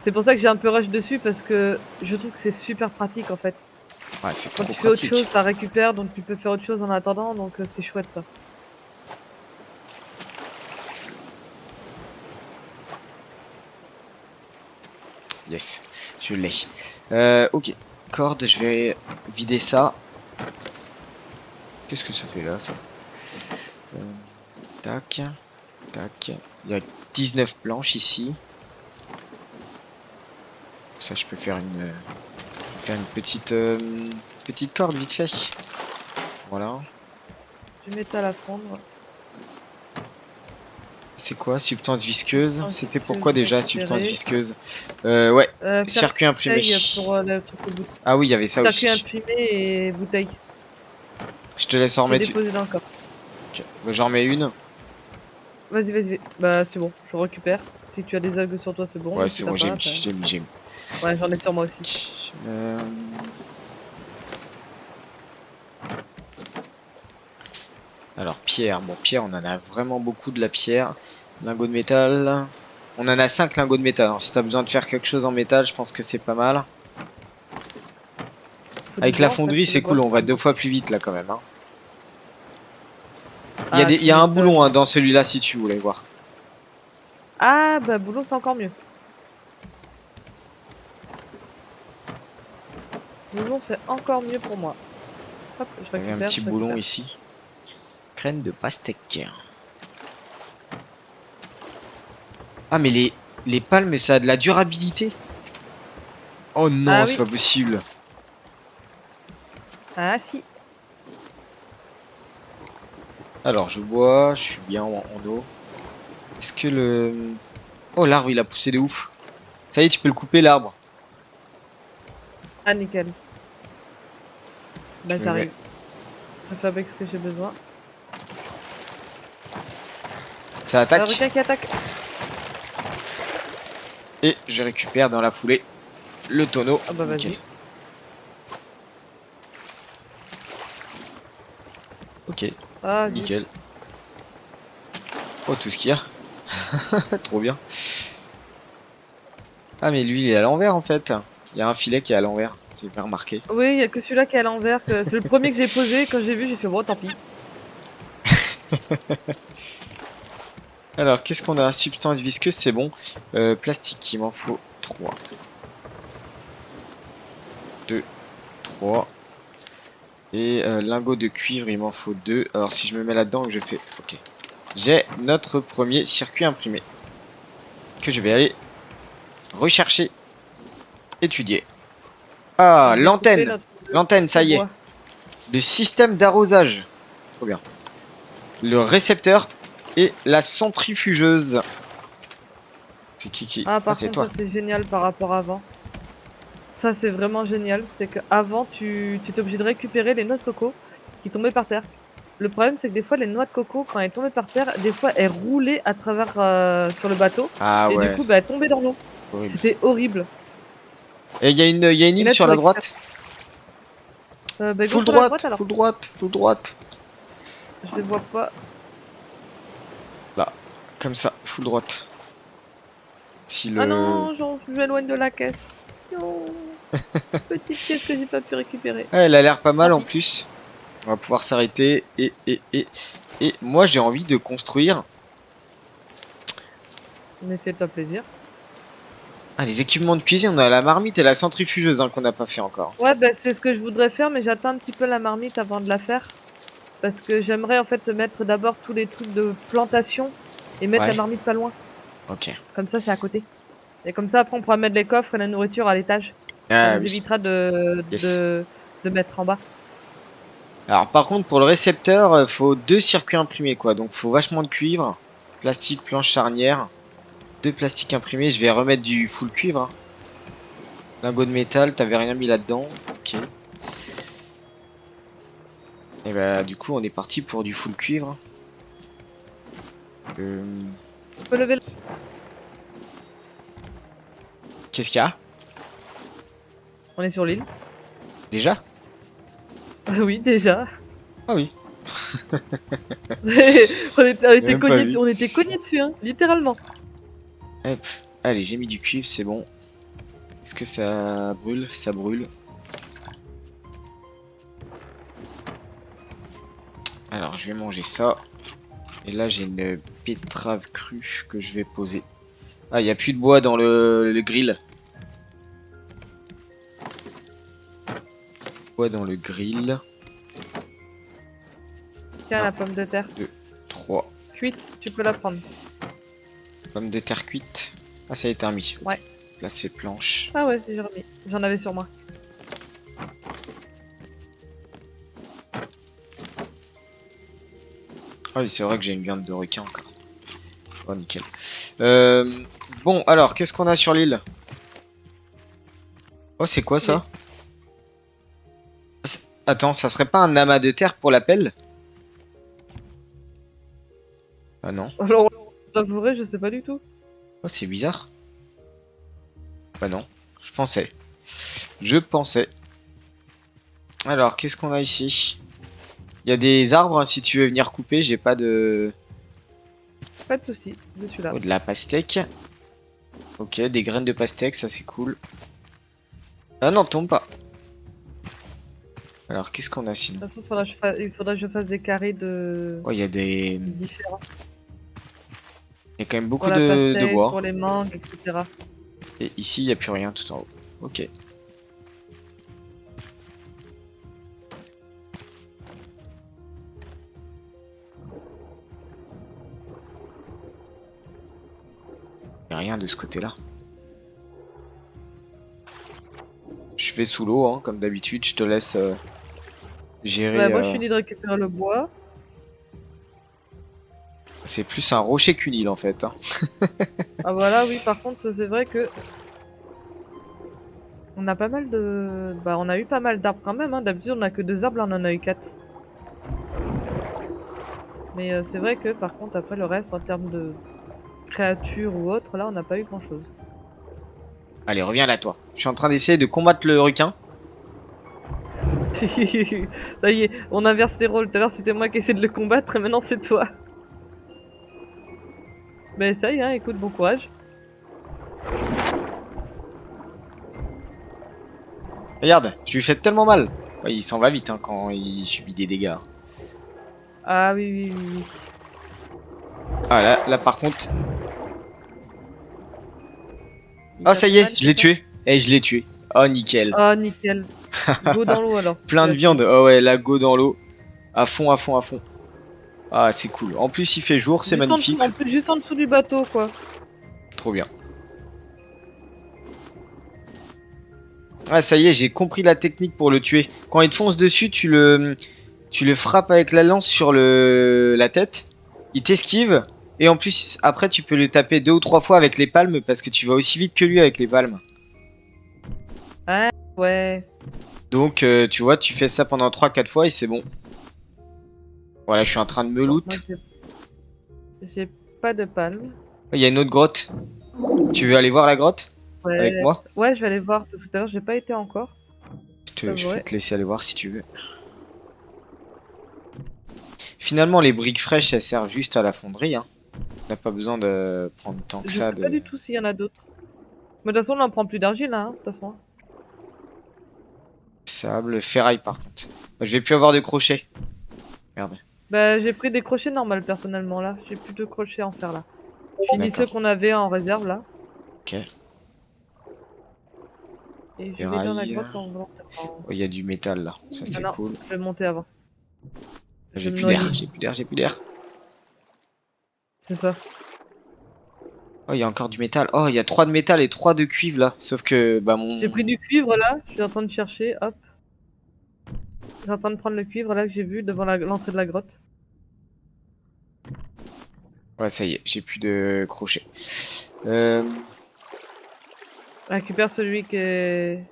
C'est pour ça que j'ai un peu rush dessus, parce que je trouve que c'est super pratique en fait. Ouais, c'est Quand trop tu fais autre pratique. chose, ça récupère, donc tu peux faire autre chose en attendant, donc c'est chouette ça. Yes, je l'ai. Ok, corde, je vais vider ça. Qu'est-ce que ça fait là, ça tac, tac. Il y a 19 planches ici. Ça, je peux faire une petite corde vite fait. Voilà. Du métal à fondre. C'est quoi, substance visqueuse? Substance C'était visqueuse pourquoi déjà, récupérée. substance visqueuse? Ouais, Faire circuit imprimé. bouteille pour le truc de bouteille. Ah oui, il y avait ça Circuit aussi. imprimé et bouteille. Je te laisse en J'ai remettre. déposé dans le coffre. Ok, bah, j'en remets une. Vas-y, vas-y. Bah, c'est bon, je récupère. Si tu as des algues sur toi, c'est bon. Ouais, mais si c'est t'as bon, j'ai pas, mis, j'ai mis, j'ai mis. Ouais, j'en ai sur moi aussi. Alors, pierre. Bon, pierre, on en a vraiment beaucoup de la pierre. Lingots de métal. On en a 5 lingots de métal. Alors, si t'as besoin de faire quelque chose en métal, je pense que c'est pas mal. Faut Avec du la bois, en fait, fonderie, faut c'est du bois, cool. On faut va du 2 bois. fois plus vite, là, quand même. Hein. Ah, Il y a un boulon hein, dans celui-là, si tu voulais voir. Ah, bah, boulot, c'est encore mieux. Boulon, c'est encore mieux pour moi. Hop, je Il y avait un récupère, petit je boulon récupère. ici. Graines de pastèque. Ah, mais les palmes, ça a de la durabilité. Oh non, Ah c'est oui, pas possible. ah si. Alors, je bois, je suis bien en eau. Est-ce que le... Oh, l'arbre, il a poussé de ouf. Ça y est, tu peux le couper, l'arbre. Ah, nickel. Bah, Je me mets... j'arrive. Je fabrique ce que j'ai besoin. Ça attaque. Requin qui attaque. Et je récupère dans la foulée le tonneau. Ah bah, Nickel. vas-y. Ok, Ah, zut. nickel. Oh, tout ce qu'il y a. Trop bien. Ah, mais lui, il est à l'envers, en fait. Il y a un filet qui est à l'envers. J'ai pas remarqué. Oui, il y a que celui-là qui est à l'envers. C'est le premier que j'ai posé. Quand j'ai vu, j'ai fait bon, tant pis. Alors, qu'est-ce qu'on a? Substance visqueuse, c'est bon. Plastique, il m'en faut 3. 2, 3. Et lingot de cuivre, il m'en faut 2. Alors, si je me mets là-dedans, je fais... Ok. J'ai notre premier circuit imprimé. Que je vais aller rechercher. Étudier. Ah, Je vais couper l'antenne. notre L'antenne, ça y est. bois. Le système d'arrosage. Trop bien. Le récepteur et la centrifugeuse. C'est qui? Ah, par c'est contre, toi. ça c'est génial par rapport à avant. Ça c'est vraiment génial. C'est qu'avant, tu étais obligé de récupérer les noix de coco qui tombaient par terre. Le problème, c'est que des fois, les noix de coco, quand elles tombaient par terre, des fois, elles roulaient à travers sur le bateau. Ah Et du ouais, coup, bah, elles tombaient dans l'eau. horrible. C'était horrible. Et il y a une Et île là, sur tu la récupères. droite. Bah, go Full sur la droite, droite alors. full droite, full droite. Je les vois pas. Là, comme ça, full droite. Si Ah le... non, je m'éloigne de la caisse. Non. Petite pièce que j'ai pas pu récupérer. Ah, elle a l'air pas mal Tant en pis. plus. On va pouvoir s'arrêter et moi j'ai envie de construire Mais fais-toi plaisir. les équipements de cuisine. On a la marmite et la centrifugeuse hein, qu'on n'a pas fait encore. Ouais, bah, c'est ce que je voudrais faire, mais j'attends un petit peu la marmite avant de la faire. Parce que j'aimerais en fait mettre d'abord tous les trucs de plantation et mettre la Ouais, marmite pas loin. ok. Comme ça, c'est à côté. Et comme ça, après, on pourra mettre les coffres et la nourriture à l'étage. Ça Ah nous oui, évitera de, yes. de, de mettre en bas. Alors par contre pour le récepteur, faut 2 circuits imprimés quoi. Donc faut vachement de cuivre, plastique, planche charnière, 2 plastiques imprimés. Je vais remettre du full cuivre. Hein. Lingot de métal, t'avais rien mis là-dedans. Ok. Et bah du coup on est parti pour du full cuivre. On peut lever le... Qu'est-ce qu'il y a? On est sur l'île. Déjà? Oui, déjà. Ah oui. Même pas vu. On était cognés dessus, hein, littéralement. Hop. Allez, j'ai mis du cuivre, c'est bon. Est-ce que ça brûle? Ça brûle. Alors, je vais manger ça. Et là, j'ai une betterave crue que je vais poser. Ah, il n'y a plus de bois dans le grill. Bois dans le grill. Tiens, Ah. la pomme de terre. 2, 3. Cuite, tu peux la prendre. Pommes de terre cuite. Ah, ça a été remis. Ok. Ouais. Là, c'est planche. Ah ouais, j'ai remis. J'en avais sur moi. Ah oui, c'est vrai que j'ai une viande de requin encore. Oh, nickel. Bon, alors, qu'est-ce qu'on a sur l'île? Oh, c'est quoi ça? Attends, ça serait pas un amas de terre pour la pelle? Ah non. Alors, j'avouerai, je sais pas du tout. Oh, c'est bizarre. Bah non, je pensais. Je pensais. Alors, qu'est-ce qu'on a ici? Il y a des arbres, hein, si tu veux venir couper, j'ai pas de... Pas de soucis, je suis là. Oh, de la pastèque. Ok, des graines de pastèque, ça c'est cool. Ah non, tombe pas. Alors, qu'est-ce qu'on a sinon? De toute façon, il faudra que je fasse des carrés de Oh, il y a des... différents. Il y a quand même Pour beaucoup la de pastèque, bois. pour les mangues, etc. Et ici, il n'y a plus rien tout en haut. Ok. Il n'y a rien de ce côté-là. Je vais sous l'eau, hein, comme d'habitude. Je te laisse gérer. Ouais, moi je finis de récupérer le bois. C'est plus un rocher qu'une île en fait, hein. Ah voilà, oui, par contre, c'est vrai que on a pas mal de... Bah, on a eu pas mal d'arbres quand même, hein. D'habitude, on a que 2 arbres, là, on en a eu 4. Mais c'est vrai que, par contre, après, le reste, en termes de créatures ou autre, là, on n'a pas eu grand-chose. Allez, reviens là, toi. Je suis en train d'essayer de combattre le requin. Ça y est, on inverse les rôles. Tout à l'heure, c'était moi qui essayais de le combattre, et maintenant, c'est toi. Mais ça y est, hein, écoute, bon courage. Regarde, je lui fais tellement mal. Ouais, il s'en va vite hein, quand il subit des dégâts. Ah oui, oui, oui, oui. Ah là par contre... Il Oh t'a ça fait y est, mal, je c'est l'ai ça? tué. Eh, je l'ai tué. Oh nickel. Ah, nickel. Go dans l'eau alors. Si tu Plein de l'as tué. viande. Oh ouais, la go dans l'eau. À fond, à fond, à fond. Ah, c'est cool. En plus, il fait jour, c'est Juste en dessous, magnifique. en plus, juste en dessous du bateau, quoi. Trop bien. Ah, ça y est, j'ai compris la technique pour le tuer. Quand il te fonce dessus, tu le frappes avec la lance sur la tête. Il t'esquive. Et en plus, après, tu peux le taper 2 ou 3 fois avec les palmes parce que tu vas aussi vite que lui avec les palmes. Ah, ouais. Donc, tu vois, tu fais ça pendant 3-4 fois et c'est bon. Voilà, je suis en train de me Bon, moi, loot. j'ai pas de palme. Il y a une autre grotte. Tu veux aller voir la grotte avec Ouais. moi? Ouais, je vais aller voir, parce que tout à l'heure, j'ai pas été encore. C'est Je vais vrai. te laisser aller voir si tu veux. Finalement, les briques fraîches, elles servent juste à la fonderie, hein. On n'a pas besoin de prendre tant que Je ça sais pas de du tout s'il y en a d'autres. Mais de toute façon, on en prend plus d'argile, hein, de toute façon. sable. Ferraille, par contre. Je vais plus avoir de crochets. Merde. Bah, j'ai pris des crochets normaux, personnellement, là. J'ai plus de crochets à en faire, là. Je finis ceux D'accord. qu'on avait en réserve, là. Ok. Et je vais dans la Ferraille. grotte en volontairement. Oh, il y a du métal là. Ça, Ah c'est non, cool. je vais monter avant. Je J'ai vais me plus d'air. noyer. J'ai plus d'air. J'ai plus d'air. C'est ça. Oh, il y a encore du métal. Oh, il y a 3 de métal et 3 de cuivre là. Sauf que, bah, J'ai mon. pris du cuivre, là. Je suis en train de chercher, hop. Je suis en train de prendre le cuivre, là, que j'ai vu devant l'entrée de la grotte. Ouais, ça y est. J'ai plus de crochets. Récupère celui qui est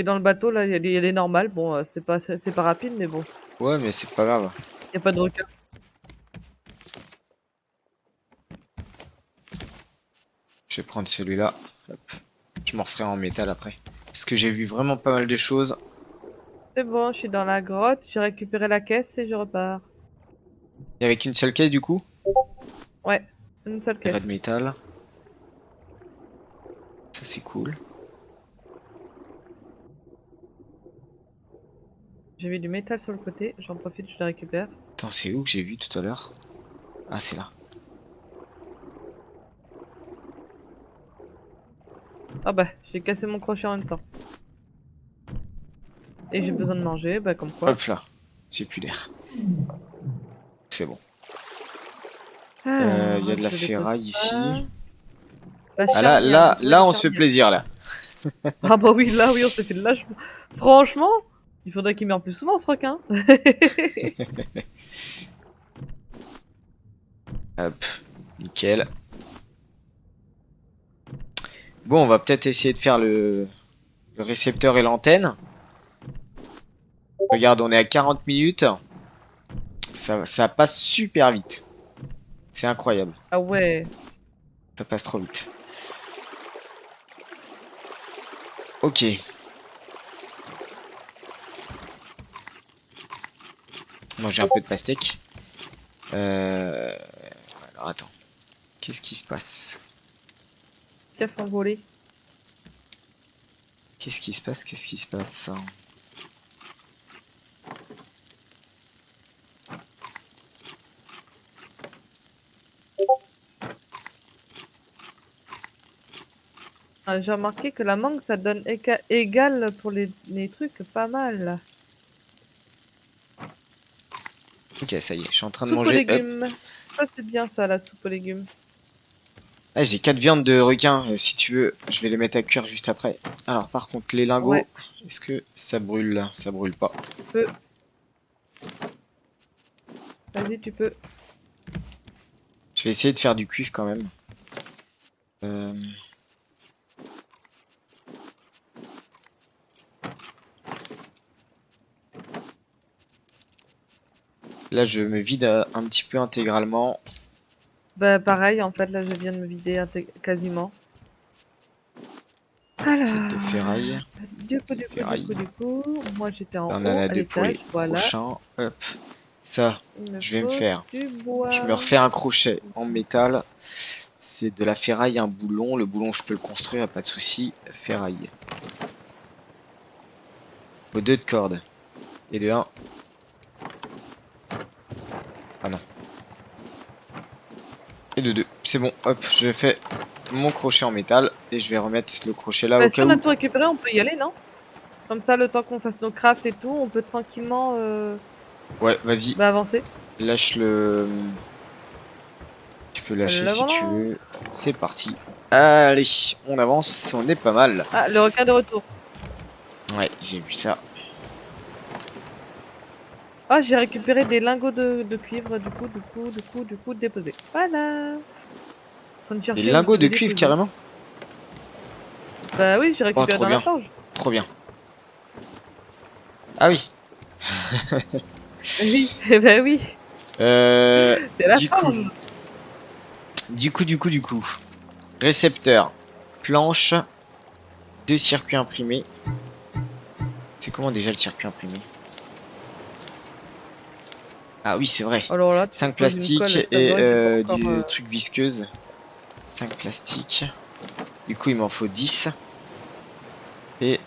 dans le bateau, là. Il y a des normales. Bon, c'est pas rapide, mais bon. Ouais, mais c'est pas grave. Il y a pas de requin. Je vais prendre celui-là. Hop. Je m'en referai en métal après. Parce que j'ai vu vraiment pas mal de choses. C'est bon, je suis dans la grotte. J'ai récupéré la caisse et je repars. Et avec une seule caisse du coup. Ouais, une seule Red caisse. métal. Ça c'est cool. J'ai mis du métal sur le côté. J'en profite, je le récupère. Attends, c'est où que j'ai vu tout à l'heure? Ah, c'est là. Ah bah, j'ai cassé mon crochet en même temps. Et j'ai besoin de manger, bah comme quoi. Hop là. J'ai plus d'air. C'est bon. Il y a de la Je dépose ferraille ça. ici. La Ah là, charnière, j'ai trouvé la on se fait charnière. plaisir là. Ah bah oui, là oui, on s'est fait de lâche. Franchement, il faudrait qu'il meure plus souvent ce requin. Hop. Nickel. Bon, on va peut-être essayer de faire le récepteur et l'antenne. Regarde, on est à 40 minutes. Ça passe super vite. C'est incroyable. Ah ouais. Ça passe trop vite. Ok. Manger un peu de pastèque. Alors attends. Qu'est-ce qui se passe? Chef envolé. Qu'est-ce qui se passe? Qu'est-ce qui se passe? Ah, j'ai remarqué que la mangue, ça donne égal pour les trucs, pas mal. Ok, ça y est, je suis en train de Soupe aux manger. Hop. légumes. Ça, c'est bien ça, la soupe aux légumes. Ah, j'ai 4 viandes de requin. Si tu veux, je vais les mettre à cuire juste après. Alors, par contre, les lingots, Ouais, est-ce que ça brûle là? Ça brûle pas. tu peux. Vas-y, tu peux. Je vais essayer de faire du cuivre quand même. Euh, Là, je me vide un petit peu intégralement. Bah, pareil, en fait, là, je viens de me vider quasiment. Cette de Alors, ferraille. Ferraille. du coup, moi j'étais en Là, on en haut, a à deux pour l'étage, les voilà. prochains. Hop. Ça, Il me je vais me faut faire. du Je bois. me refais un crochet en métal. C'est de la ferraille, un boulon. Le boulon, je peux le construire, pas de souci. Ferraille. Faut 2 de cordes. Et de 1. Ah non. Et de 2. C'est bon, hop, je fais mon crochet en métal. Et je vais remettre le crochet là Bah, au si cas on a où. tout récupéré, on peut y aller, non? Comme ça, le temps qu'on fasse nos crafts et tout, on peut tranquillement Ouais, vas-y, bah, avancer. lâche le... Tu peux lâcher Le si tu volant. veux. C'est parti. Allez, on avance, on est pas mal. Ah, le requin de retour. Ouais, j'ai vu ça. Ah, j'ai récupéré des lingots de cuivre, du coup, déposé. Voilà. En train de Des chercher où je lingots de l'ai cuivre déposé. carrément. Bah oui, j'ai Oh, récupéré trop dans la bien. forge. Trop bien. Ah oui. Oui, bah oui, c'est la Du coup. forge. Du coup. Récepteur. Planche. 2 circuits imprimés. C'est comment déjà le circuit imprimé? Ah oui, c'est vrai. Alors là, tu 5 poses une colle, plastiques je et t'avouerai que j'ai pas encore. du truc visqueuse. 5 plastiques. Du coup, il m'en faut 10. Et.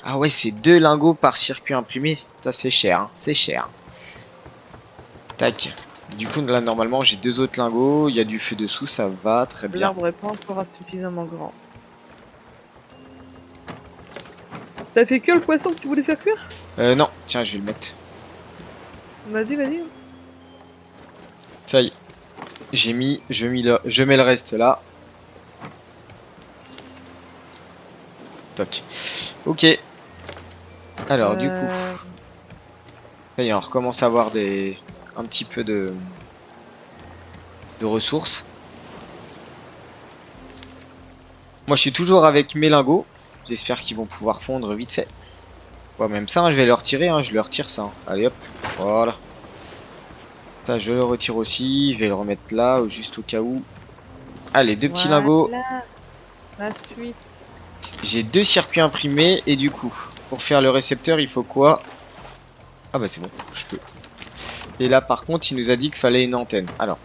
Ah ouais, c'est 2 lingots par circuit imprimé. Ça, c'est cher, hein. C'est cher. Tac. Du coup, là, normalement, j'ai 2 autres lingots. Il y a du feu dessous, ça va, très bien. L'arbre est pas encore suffisamment grand. T'as fait cuire le poisson que tu voulais faire cuire? Non, tiens, je vais le mettre. Vas-y, vas-y. Ça y est. Je mets le reste là. Toc. Ok. Alors, du coup, Euh, ça y est, on recommence à avoir un petit peu de ressources. Moi, je suis toujours avec mes lingots. J'espère qu'ils vont pouvoir fondre vite fait. Bon, même ça, hein, je vais le retirer. Hein, je le retire ça. Hein. Allez, hop. Voilà. Ça, je le retire aussi. Je vais le remettre là, juste au cas où. Allez, 2 petits lingots. voilà. La suite. J'ai 2 circuits imprimés. Et du coup, pour faire le récepteur, il faut quoi? Ah bah c'est bon, je peux. Et là, par contre, il nous a dit qu'il fallait une antenne. Alors,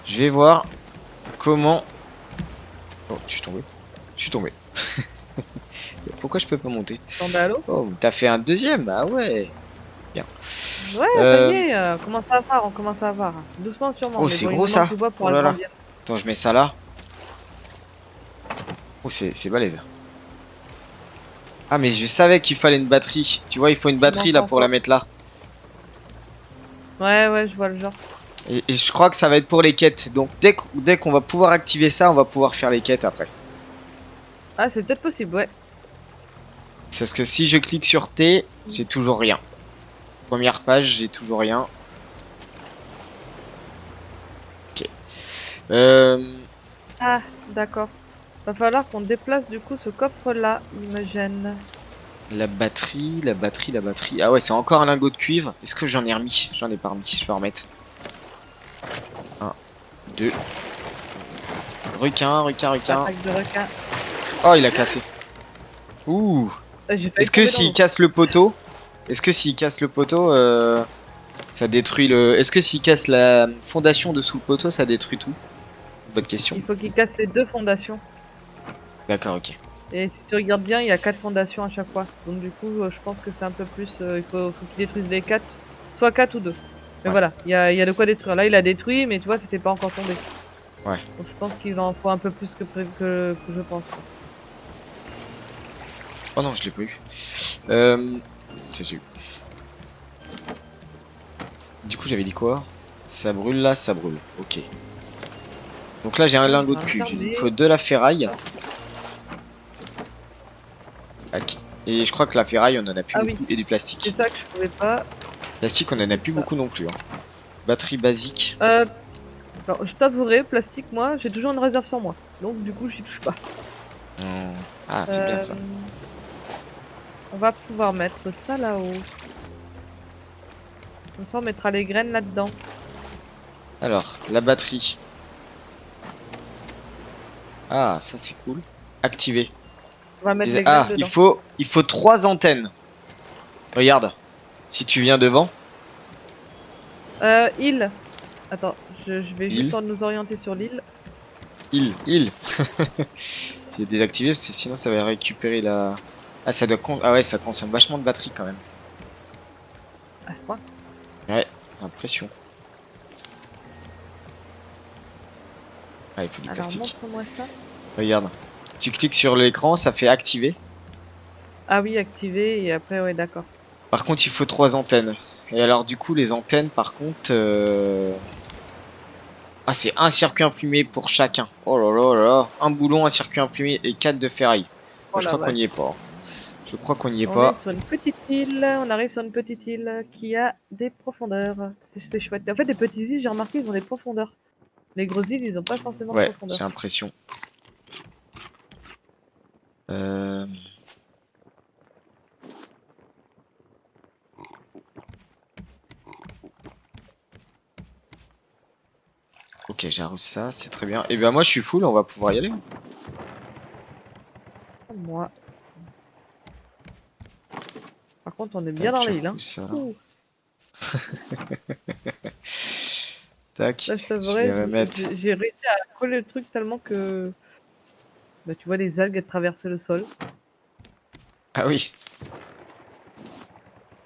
je vais voir comment... Oh, je suis tombé. Je suis tombé. Pourquoi je peux pas monter? Tombé à l'eau. Oh, t'as fait un deuxième? Ah ouais. Bien. Ouais, ça y est, on commence à voir, on commence à voir. Doucement, sûrement, Oh, mais c'est bon, il gros nous manque ça. du bois pour Oh là là. agrandir. Attends, je mets ça là. Oh, c'est balèze. Ah, mais je savais qu'il fallait une batterie. Tu vois, il faut une batterie là Comment ça, pour la quoi? mettre là. Ouais, ouais, je vois le genre. Et je crois que ça va être pour les quêtes. Donc, dès qu'on va pouvoir activer ça, on va pouvoir faire les quêtes après. Ah, c'est peut-être possible, ouais. Parce que si je clique sur T, j'ai toujours rien. Première page, j'ai toujours rien. Ok. Ah, d'accord. Va falloir qu'on déplace du coup ce coffre-là, il me gêne. La batterie, la batterie, la batterie. Ah ouais, c'est encore un lingot de cuivre. Est-ce que j'en ai remis? J'en ai pas remis. Je vais en remettre. 1, 2. Requin, requin, requin. Attaque de requin. Oh, il a cassé. Ouh. J'ai failli Est-ce que tomber dans s'il l'eau. casse le poteau, Est-ce que s'il casse le poteau, ça détruit le... Est-ce que s'il casse la fondation dessous le poteau, ça détruit tout? Bonne question. Il faut qu'il casse les 2 fondations. D'accord, ok. Et si tu regardes bien, il y a 4 fondations à chaque fois. Donc du coup, je pense que c'est un peu plus... il faut qu'il détruise les 4. Soit 4 ou 2. Mais Ouais. voilà, il y a de quoi détruire. Là, il a détruit, mais tu vois, c'était pas encore tombé. Ouais. Donc je pense qu'il en faut un peu plus que je pense. Quoi. Oh non, je l'ai pas eu. C'est eu. Du coup, j'avais dit quoi? Ça brûle là, ça brûle. Ok. Donc là, j'ai un lingot de cuivre. Il me faut de la ferraille. Tac. Et je crois que la ferraille, on en a plus beaucoup. Oui. Et du plastique. C'est ça que je pouvais pas. Plastique, on en a plus beaucoup non plus. Hein. Batterie basique. Alors, je t'avouerai, plastique, moi, j'ai toujours une réserve sur moi. Donc du coup, j'y touche pas. Ah, c'est bien ça. On va pouvoir mettre ça là-haut. Comme ça, on mettra les graines là-dedans. Alors, la batterie. Ah, ça c'est cool. Activer. On va mettre les graines Ah, dedans. il faut 3 antennes. Regarde. Si tu viens devant. Île. Attends, je vais Île. juste nous orienter sur l'île. Île. J'ai désactivé parce que sinon ça va récupérer la... Ah, ça doit... Ah ouais, ça consomme vachement de batterie quand même. À ce point. Ouais, l'impression. Ah, il faut du Alors, plastique. montre-moi ça. Regarde. Tu cliques sur l'écran, ça fait activer. Ah oui, activé, et après, ouais, d'accord. Par contre, il faut 3 antennes. Et alors, du coup, les antennes, par contre... Ah, c'est un circuit imprimé pour chacun. Oh là là là. Un boulon, un circuit imprimé et 4 de ferraille. Oh Je la crois qu'on vache. n'y est pas. Je crois qu'on n'y est On pas. est sur une petite île, on arrive sur une petite île qui a des profondeurs. C'est chouette. En fait, les petites îles, j'ai remarqué, ils ont des profondeurs. Les grosses îles, ils ont pas forcément de Ouais, profondeur. j'ai l'impression. Ok, j'ai reçu ça, c'est très bien. Et ben moi je suis full, on va pouvoir y aller. Moi. Par contre, on est bien dans l'île. Hein. Tac, Là, c'est je vrai, vais remettre. j'ai réussi à coller le truc tellement que... Bah, tu vois les algues traverser le sol. Ah oui.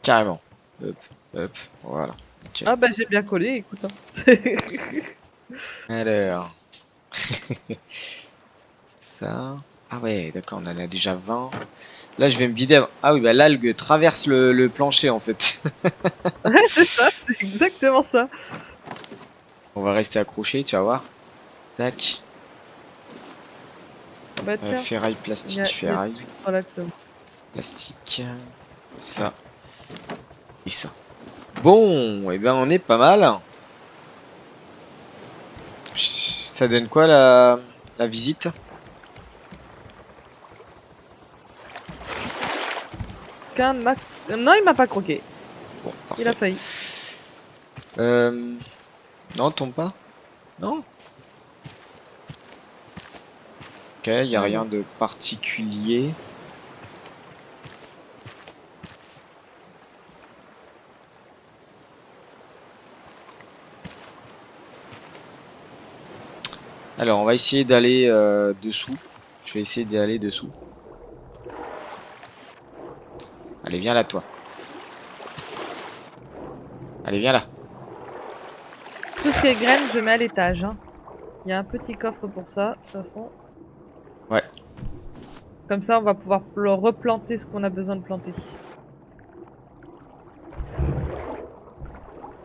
Carrément. Hop, hop, voilà. Nickel. Ah bah j'ai bien collé, écoute. Hein. Alors. Ça. Ah ouais, d'accord, on en a déjà 20. Là, je vais me vider. Ah oui, bah l'algue traverse le plancher en fait. Ouais, c'est ça, c'est exactement ça. On va rester accroché, tu vas voir. Tac. Bah tiens. Ferraille, plastique, ferraille. Plastique. Ça. Et ça. Bon, et ben on est pas mal. Ça donne quoi la visite? Non, il m'a pas croqué. Bon, parfait. Il a failli. Non, tombe pas. Non. Ok, il n'y a rien de particulier. Alors, on va essayer d'aller dessous. Je vais essayer d'aller dessous. Allez, viens là, toi. Allez, viens là. Tout ce qui est graines, je mets à l'étage. Hein. Il y a un petit coffre pour ça, de toute façon. Ouais. Comme ça, on va pouvoir replanter ce qu'on a besoin de planter.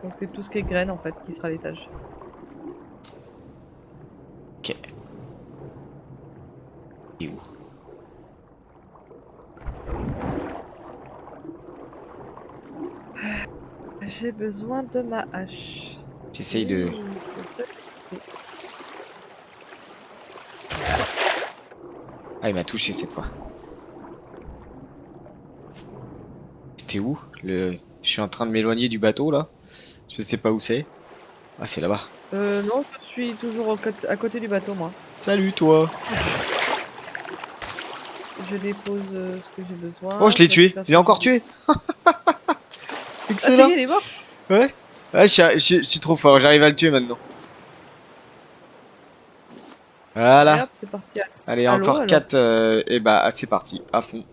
Donc c'est tout ce qui est graines, en fait, qui sera à l'étage. Ok. Et où? J'ai besoin de ma hache. J'essaye de... Ah, il m'a touché cette fois. C'était où? Je suis en train de m'éloigner du bateau, là. Je sais pas où c'est. Ah, c'est là-bas. Non, je suis toujours à côté du bateau, moi. Salut, toi. Je dépose ce que j'ai besoin. Oh, je l'ai tué. Je l'ai encore tué. Ah, ça y Excellent. est, il est mort. Ouais. Ah, je suis trop fort, j'arrive à le tuer maintenant. Et Voilà. hop, c'est parti. Allez, À l'eau encore alors. 4. Et bah, c'est parti, à fond.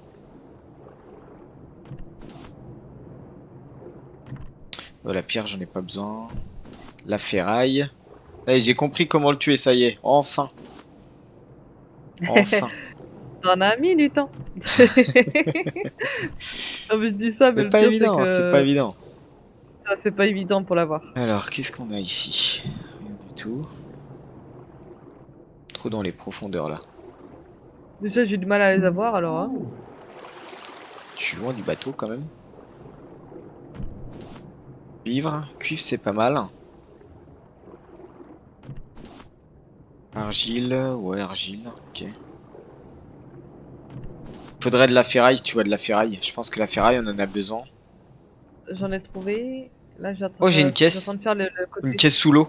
La pierre, j'en ai pas besoin. La ferraille. Allez, j'ai compris comment le tuer, ça y est. Enfin. Enfin. T'en as mis du temps. Non mais je dis ça, mais C'est le pas pire c'est évident, c'est pas que évident. ça c'est pas évident pour l'avoir. Alors, qu'est-ce qu'on a ici? Rien du tout. Trop dans les profondeurs, là. Déjà j'ai du mal à les avoir alors hein. Je suis loin du bateau, quand même. Cuivre. Cuivre, c'est pas mal. Argile. Ouais, argile. Ok. Faudrait de la ferraille si tu vois de la ferraille. Je pense que la ferraille, on en a besoin. J'en ai trouvé. Là Oh, j'ai une je suis en train caisse. de faire le Une côté. caisse sous l'eau.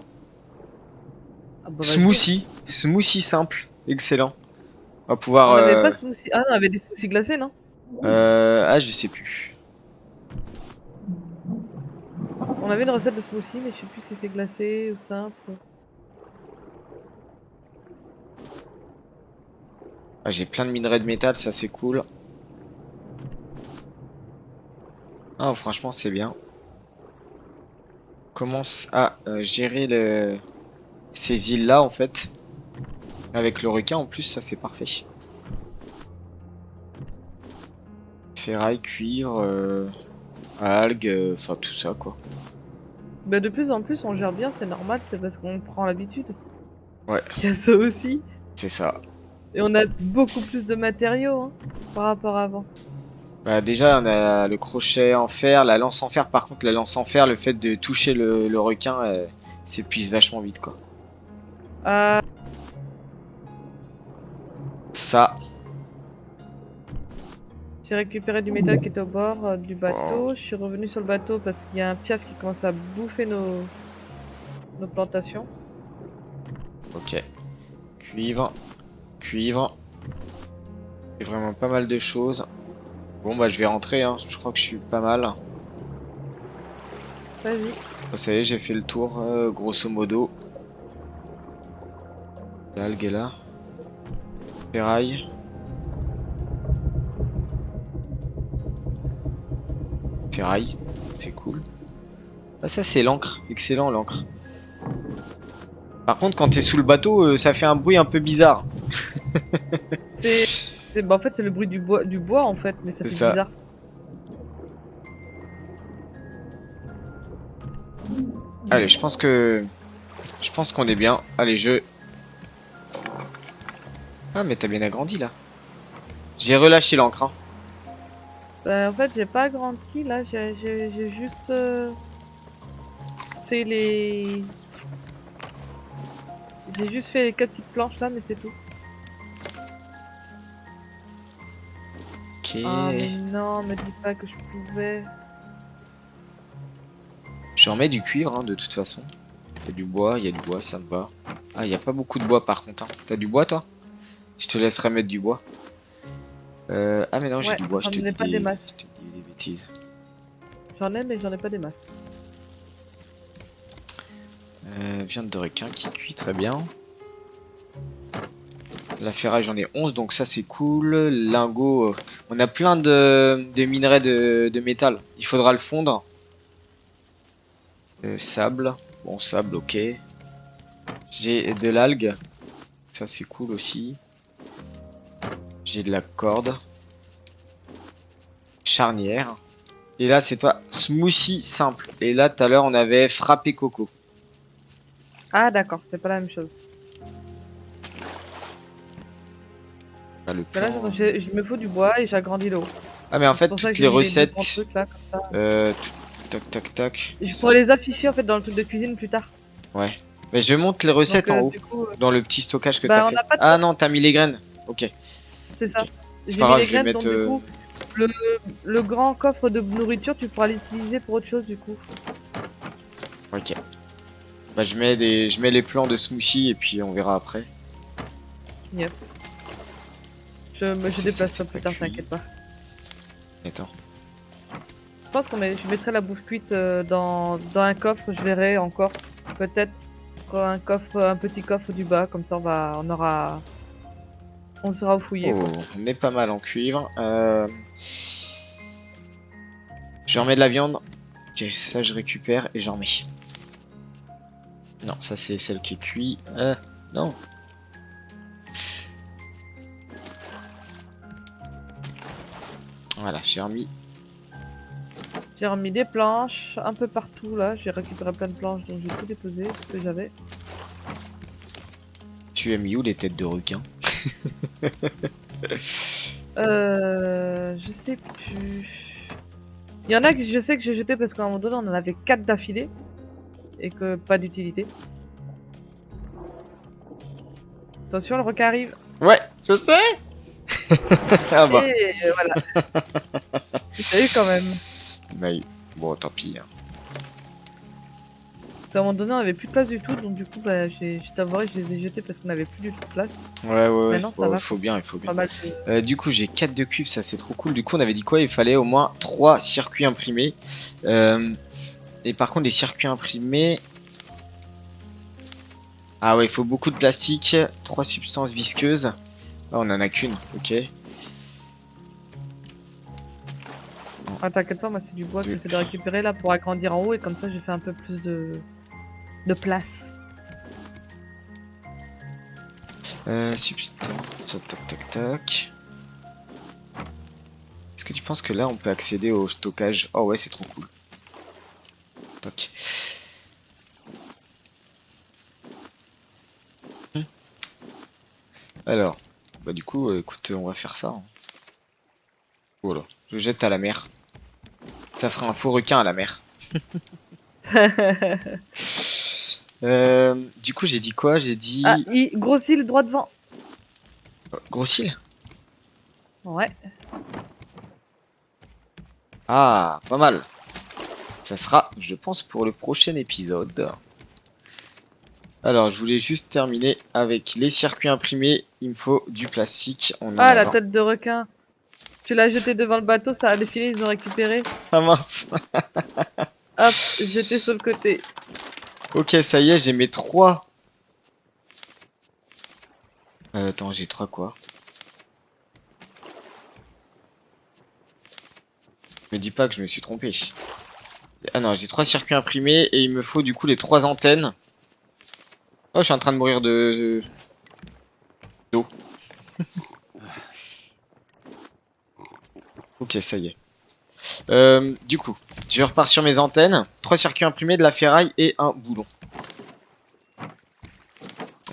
Ah bah vas-y. Smoothie. Smoothie simple. Excellent. On va pouvoir... On avait pas de smoothie. Ah non, on avait des smoothies glacés non? Ah, je sais plus. On avait une recette de smoothie mais je sais plus si c'est glacé ou simple. Ah, j'ai plein de minerais de métal, ça c'est cool. Ah, franchement, c'est bien. Commence à gérer ces îles-là, en fait. Avec le requin, en plus, ça c'est parfait. Ferraille, cuivre, algues, enfin tout ça, quoi. Bah de plus en plus on gère bien, c'est normal, c'est parce qu'on prend l'habitude. Ouais, Il y a ça aussi. c'est ça. Et on a beaucoup plus de matériaux hein, par rapport à avant. Bah, déjà, on a le crochet en fer, la lance en fer. Par contre, la lance en fer, le fait de toucher le requin, s'épuise vachement vite, quoi. Euh, Ça. J'ai récupéré du métal qui était au bord du Oh, bateau. Je suis revenu sur le bateau parce qu'il y a un piaf qui commence à bouffer nos plantations. ok. Cuivre. Cuivre. C'est vraiment pas mal de choses. Bon, bah, je vais rentrer, hein. Je crois que je suis pas mal. Vas-y. Bah, ça y est, j'ai fait le tour, grosso modo. L'algue est là. Ferraille. Ferraille. C'est cool. Ah, ça, c'est l'encre. Excellent, l'encre. Par contre, quand t'es sous le bateau, ça fait un bruit un peu bizarre. Bah, en fait, c'est le bruit du bois en fait, mais ça C'est fait ça. bizarre. Allez, je pense que... Je pense qu'on est bien. Allez, je... Ah, mais t'as bien agrandi, là. J'ai relâché l'encre, hein. En fait, j'ai pas grandi là, j'ai juste fait les. J'ai juste fait les 4 petites planches là, mais c'est tout. Ok. Ah, mais non, me dis pas que je pouvais. J'en mets du cuivre, hein, de toute façon. Il y a du bois, ça me va. Ah, il y a pas beaucoup de bois, par contre, hein. T'as du bois, toi? Je te laisserai mettre du bois. Ah, mais non, j'ai Ouais, du bois, j'en ai pas des masses. je te dis des bêtises. J'en ai, mais j'en ai pas des masses. Viande de requin qui cuit très bien. La ferraille, j'en ai 11, donc ça c'est cool. Lingot, on a plein de minerais de métal. Il faudra le fondre. Sable, bon sable, ok. J'ai de l'algue, ça c'est cool aussi. J'ai de la corde. Charnière. Et là c'est toi, smoothie simple. Et là tout à l'heure on avait frappé coco. Ah, d'accord, c'est pas la même chose. Ah, le Bah là, plan. il me faut du bois et j'agrandis l'eau. Ah mais en fait C'est pour ça que toutes j'ai les mis les deux grands recettes. trucs là, comme ça. Tac tac tac. Et je pourrais les afficher en fait dans le truc de cuisine plus tard. Ouais. Mais je monte les recettes Donc, en haut. du coup, Dans le petit stockage que bah, t'as on fait. n'a pas de Ah non, t'as mis les graines. Ok. c'est ça. Ok. C'est J'ai pas mis grave, les je vais graines, donc mettre. du coup, le grand coffre de nourriture, tu pourras l'utiliser pour autre chose du coup. Ok. Bah je mets les plans de smoothie et puis on verra après. Yep. Je c'est déplace ça, ça plus c'est tard, pas cuit. t'inquiète pas. Attends. pense je mettrai la bouffe cuite dans un coffre, je verrai encore. Peut-être un coffre, un petit coffre du bas, comme ça on saura où fouiller Oh, quoi. on est pas mal en cuivre. Je remets de la viande. Ok, ça je récupère et j'en mets. Non, ça c'est celle qui est cuite. Non. Voilà, j'ai remis. J'ai remis des planches un peu partout là, j'ai récupéré plein de planches donc j'ai tout déposé, ce que j'avais. Tu as mis où les têtes de requin? Je sais plus. Il y en a que je sais que j'ai jeté parce qu'à un moment donné on en avait 4 d'affilée et que pas d'utilité. Attention, le requin arrive. Ouais, je sais. Ah bah. Et voilà. T'as eu quand même. Il m'a eu. Bon, tant pis. Hein. Parce qu'à un moment donné on avait plus de place du tout donc du coup bah j'ai t'avoué je les ai jetés parce qu'on avait plus du tout de place. Ouais. Maintenant ça Bon, va. il faut bien, il faut bien. Pas mal de... Du coup, j'ai 4 de cuivre, ça c'est trop cool. Du coup, on avait dit quoi? Il fallait au moins 3 circuits imprimés. Et par contre, les circuits imprimés. Ah ouais, il faut beaucoup de plastique, 3 substances visqueuses. Ah, on en a qu'une, ok. Ah t'inquiète pas, moi c'est du bois que j'essaie de récupérer là pour agrandir en haut et comme ça j'ai fait un peu plus de place. Substance, tac. Est-ce que tu penses que là on peut accéder au stockage? Oh ouais, c'est trop cool. Toc. Alors, bah du coup, écoute, on va faire ça. Hein. Voilà, je jette à la mer. Ça fera un faux requin à la mer. Du coup, j'ai dit quoi? J'ai Ah, dit... il grossit le droit devant. Gros cils? Ouais. Ah, pas mal. Ça sera, je pense, pour le prochain épisode. Alors, je voulais juste terminer avec les circuits imprimés. Il me faut du plastique. On en Ah a la 20. tête de requin. Tu l'as jeté devant le bateau, ça a défilé, ils ont récupéré. Ah mince. Hop, jeté sur le côté. Ok, ça y est, j'ai mes 3. Attends, j'ai 3 quoi? Me dis pas que je me suis trompé. Ah non, j'ai 3 circuits imprimés et il me faut du coup les 3 antennes. Oh, je suis en train de mourir d'eau. Ok, ça y est. Du coup, je repars sur mes antennes. 3 circuits imprimés, de la ferraille et un boulon.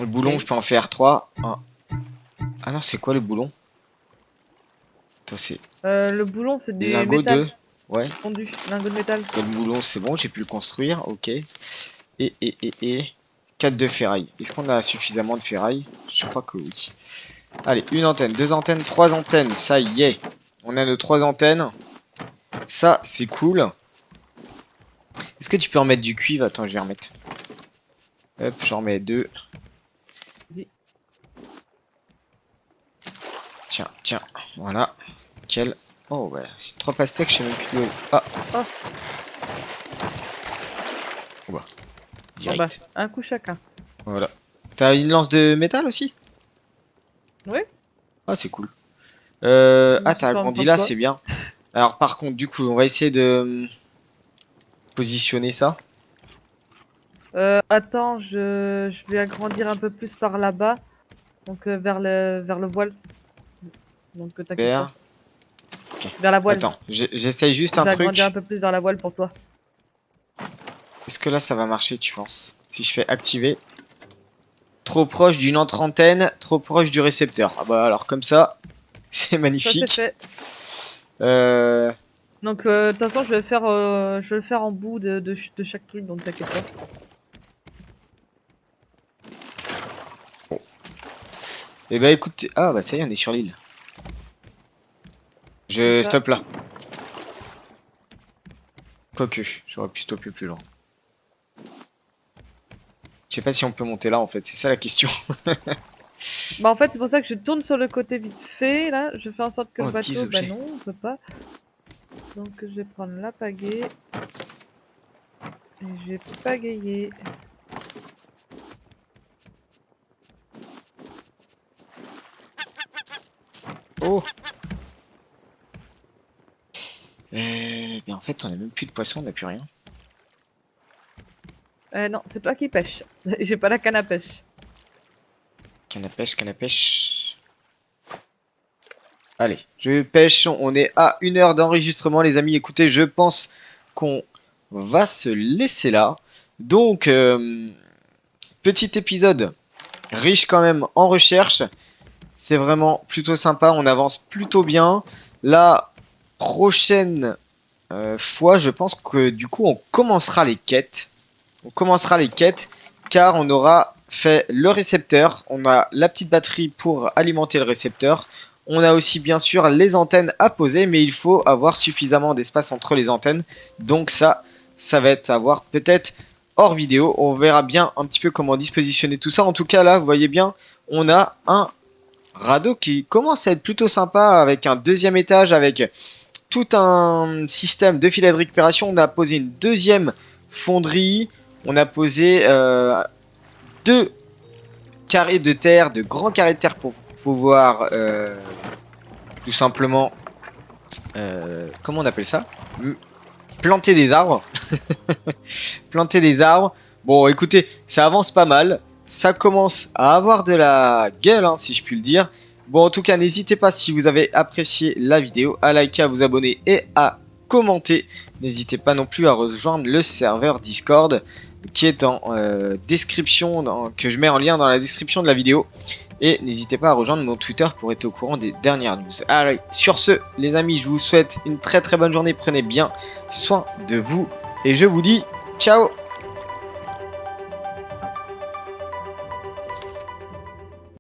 Le boulon, Ok. je peux en faire 3. Ah non, c'est quoi le boulon? Attends, c'est Le boulon, c'est du lingot métal de... Ouais. fondu, lingot de métal. Le boulon, c'est bon, j'ai pu le construire. Ok. Et 4 de ferraille. Est-ce qu'on a suffisamment de ferraille? Je crois que oui. Allez, une antenne, 2 antennes, 3 antennes. Ça y est. On a nos 3 antennes. Ça, c'est cool. Est-ce que tu peux en mettre du cuivre? Attends, je vais remettre. Hop, j'en remets 2. Vas-y. Tiens. Voilà. Nickel. Oh, ouais. 3 pastèques, je sais même plus où. Ah. Oh. Oh bah. Bon bah, Direct. un coup chacun. Voilà. T'as une lance de métal aussi? Oui. Ah, c'est cool. Je me Ah, suis t'as fait en même agrandi temps que là, toi. c'est bien. Alors, par contre, du coup, on va essayer de positionner ça. Attends, je vais agrandir un peu plus par là-bas. Donc vers le voile. Donc t'inquiète pas. Vers. Ok. Vers la voile. Attends, j'essaye juste Je un vais agrandir un truc. peu plus vers la voile pour toi. Est-ce que là, ça va marcher, tu penses? Si je fais activer. Trop proche d'une autre antenne, trop proche du récepteur. Ah bah alors comme ça, c'est Ça c'est magnifique. fait. Euh, Donc de toute façon, je vais le faire en bout de chaque truc, donc t'inquiète pas. Et bah écoute, ah bah ça y est, on est sur l'île. C'est Je ça. stoppe là. Quoique, j'aurais pu stopper plus loin. Je sais pas si on peut monter là en fait, c'est ça la question. Bah en fait, c'est pour ça que je tourne sur le côté vite fait, là. Je fais en sorte que le Oh, 10 bateau, bah objets. non, on peut pas. Donc je vais prendre la pagaie. Et je vais pagayer. Oh. Mais en fait, on a même plus de poisson, on n'a plus rien. Non, c'est toi qui pêches. J'ai pas la canne à pêche. Canne à pêche, canne à pêche. Allez, je pêche. On est à 1 heure d'enregistrement, les amis. Écoutez, je pense qu'on va se laisser là. Donc, petit épisode riche quand même en recherche. C'est vraiment plutôt sympa. On avance plutôt bien. La prochaine fois, je pense que du coup, on commencera les quêtes. On commencera les quêtes car on aura fait le récepteur. On a la petite batterie pour alimenter le récepteur. On a aussi bien sûr les antennes à poser, mais il faut avoir suffisamment d'espace entre les antennes. Donc ça va être à voir peut-être hors vidéo. On verra bien un petit peu comment dispositionner tout ça. En tout cas là, vous voyez bien, on a un radeau qui commence à être plutôt sympa avec un deuxième étage, avec tout un système de filets de récupération. On a posé une deuxième fonderie. On a posé 2 carrés de terre, de grands carrés de terre pour pouvoir tout simplement, comment on appelle ça? Planter des arbres. Planter des arbres. Bon, écoutez, ça avance pas mal. Ça commence à avoir de la gueule, hein, si je puis le dire. Bon, en tout cas, n'hésitez pas si vous avez apprécié la vidéo, à liker, à vous abonner et à commenter. N'hésitez pas non plus à rejoindre le serveur Discord qui est en description, que je mets en lien dans la description de la vidéo. Et n'hésitez pas à rejoindre mon Twitter pour être au courant des dernières news. Allez, sur ce, les amis, je vous souhaite une très très bonne journée. Prenez bien soin de vous. Et je vous dis ciao!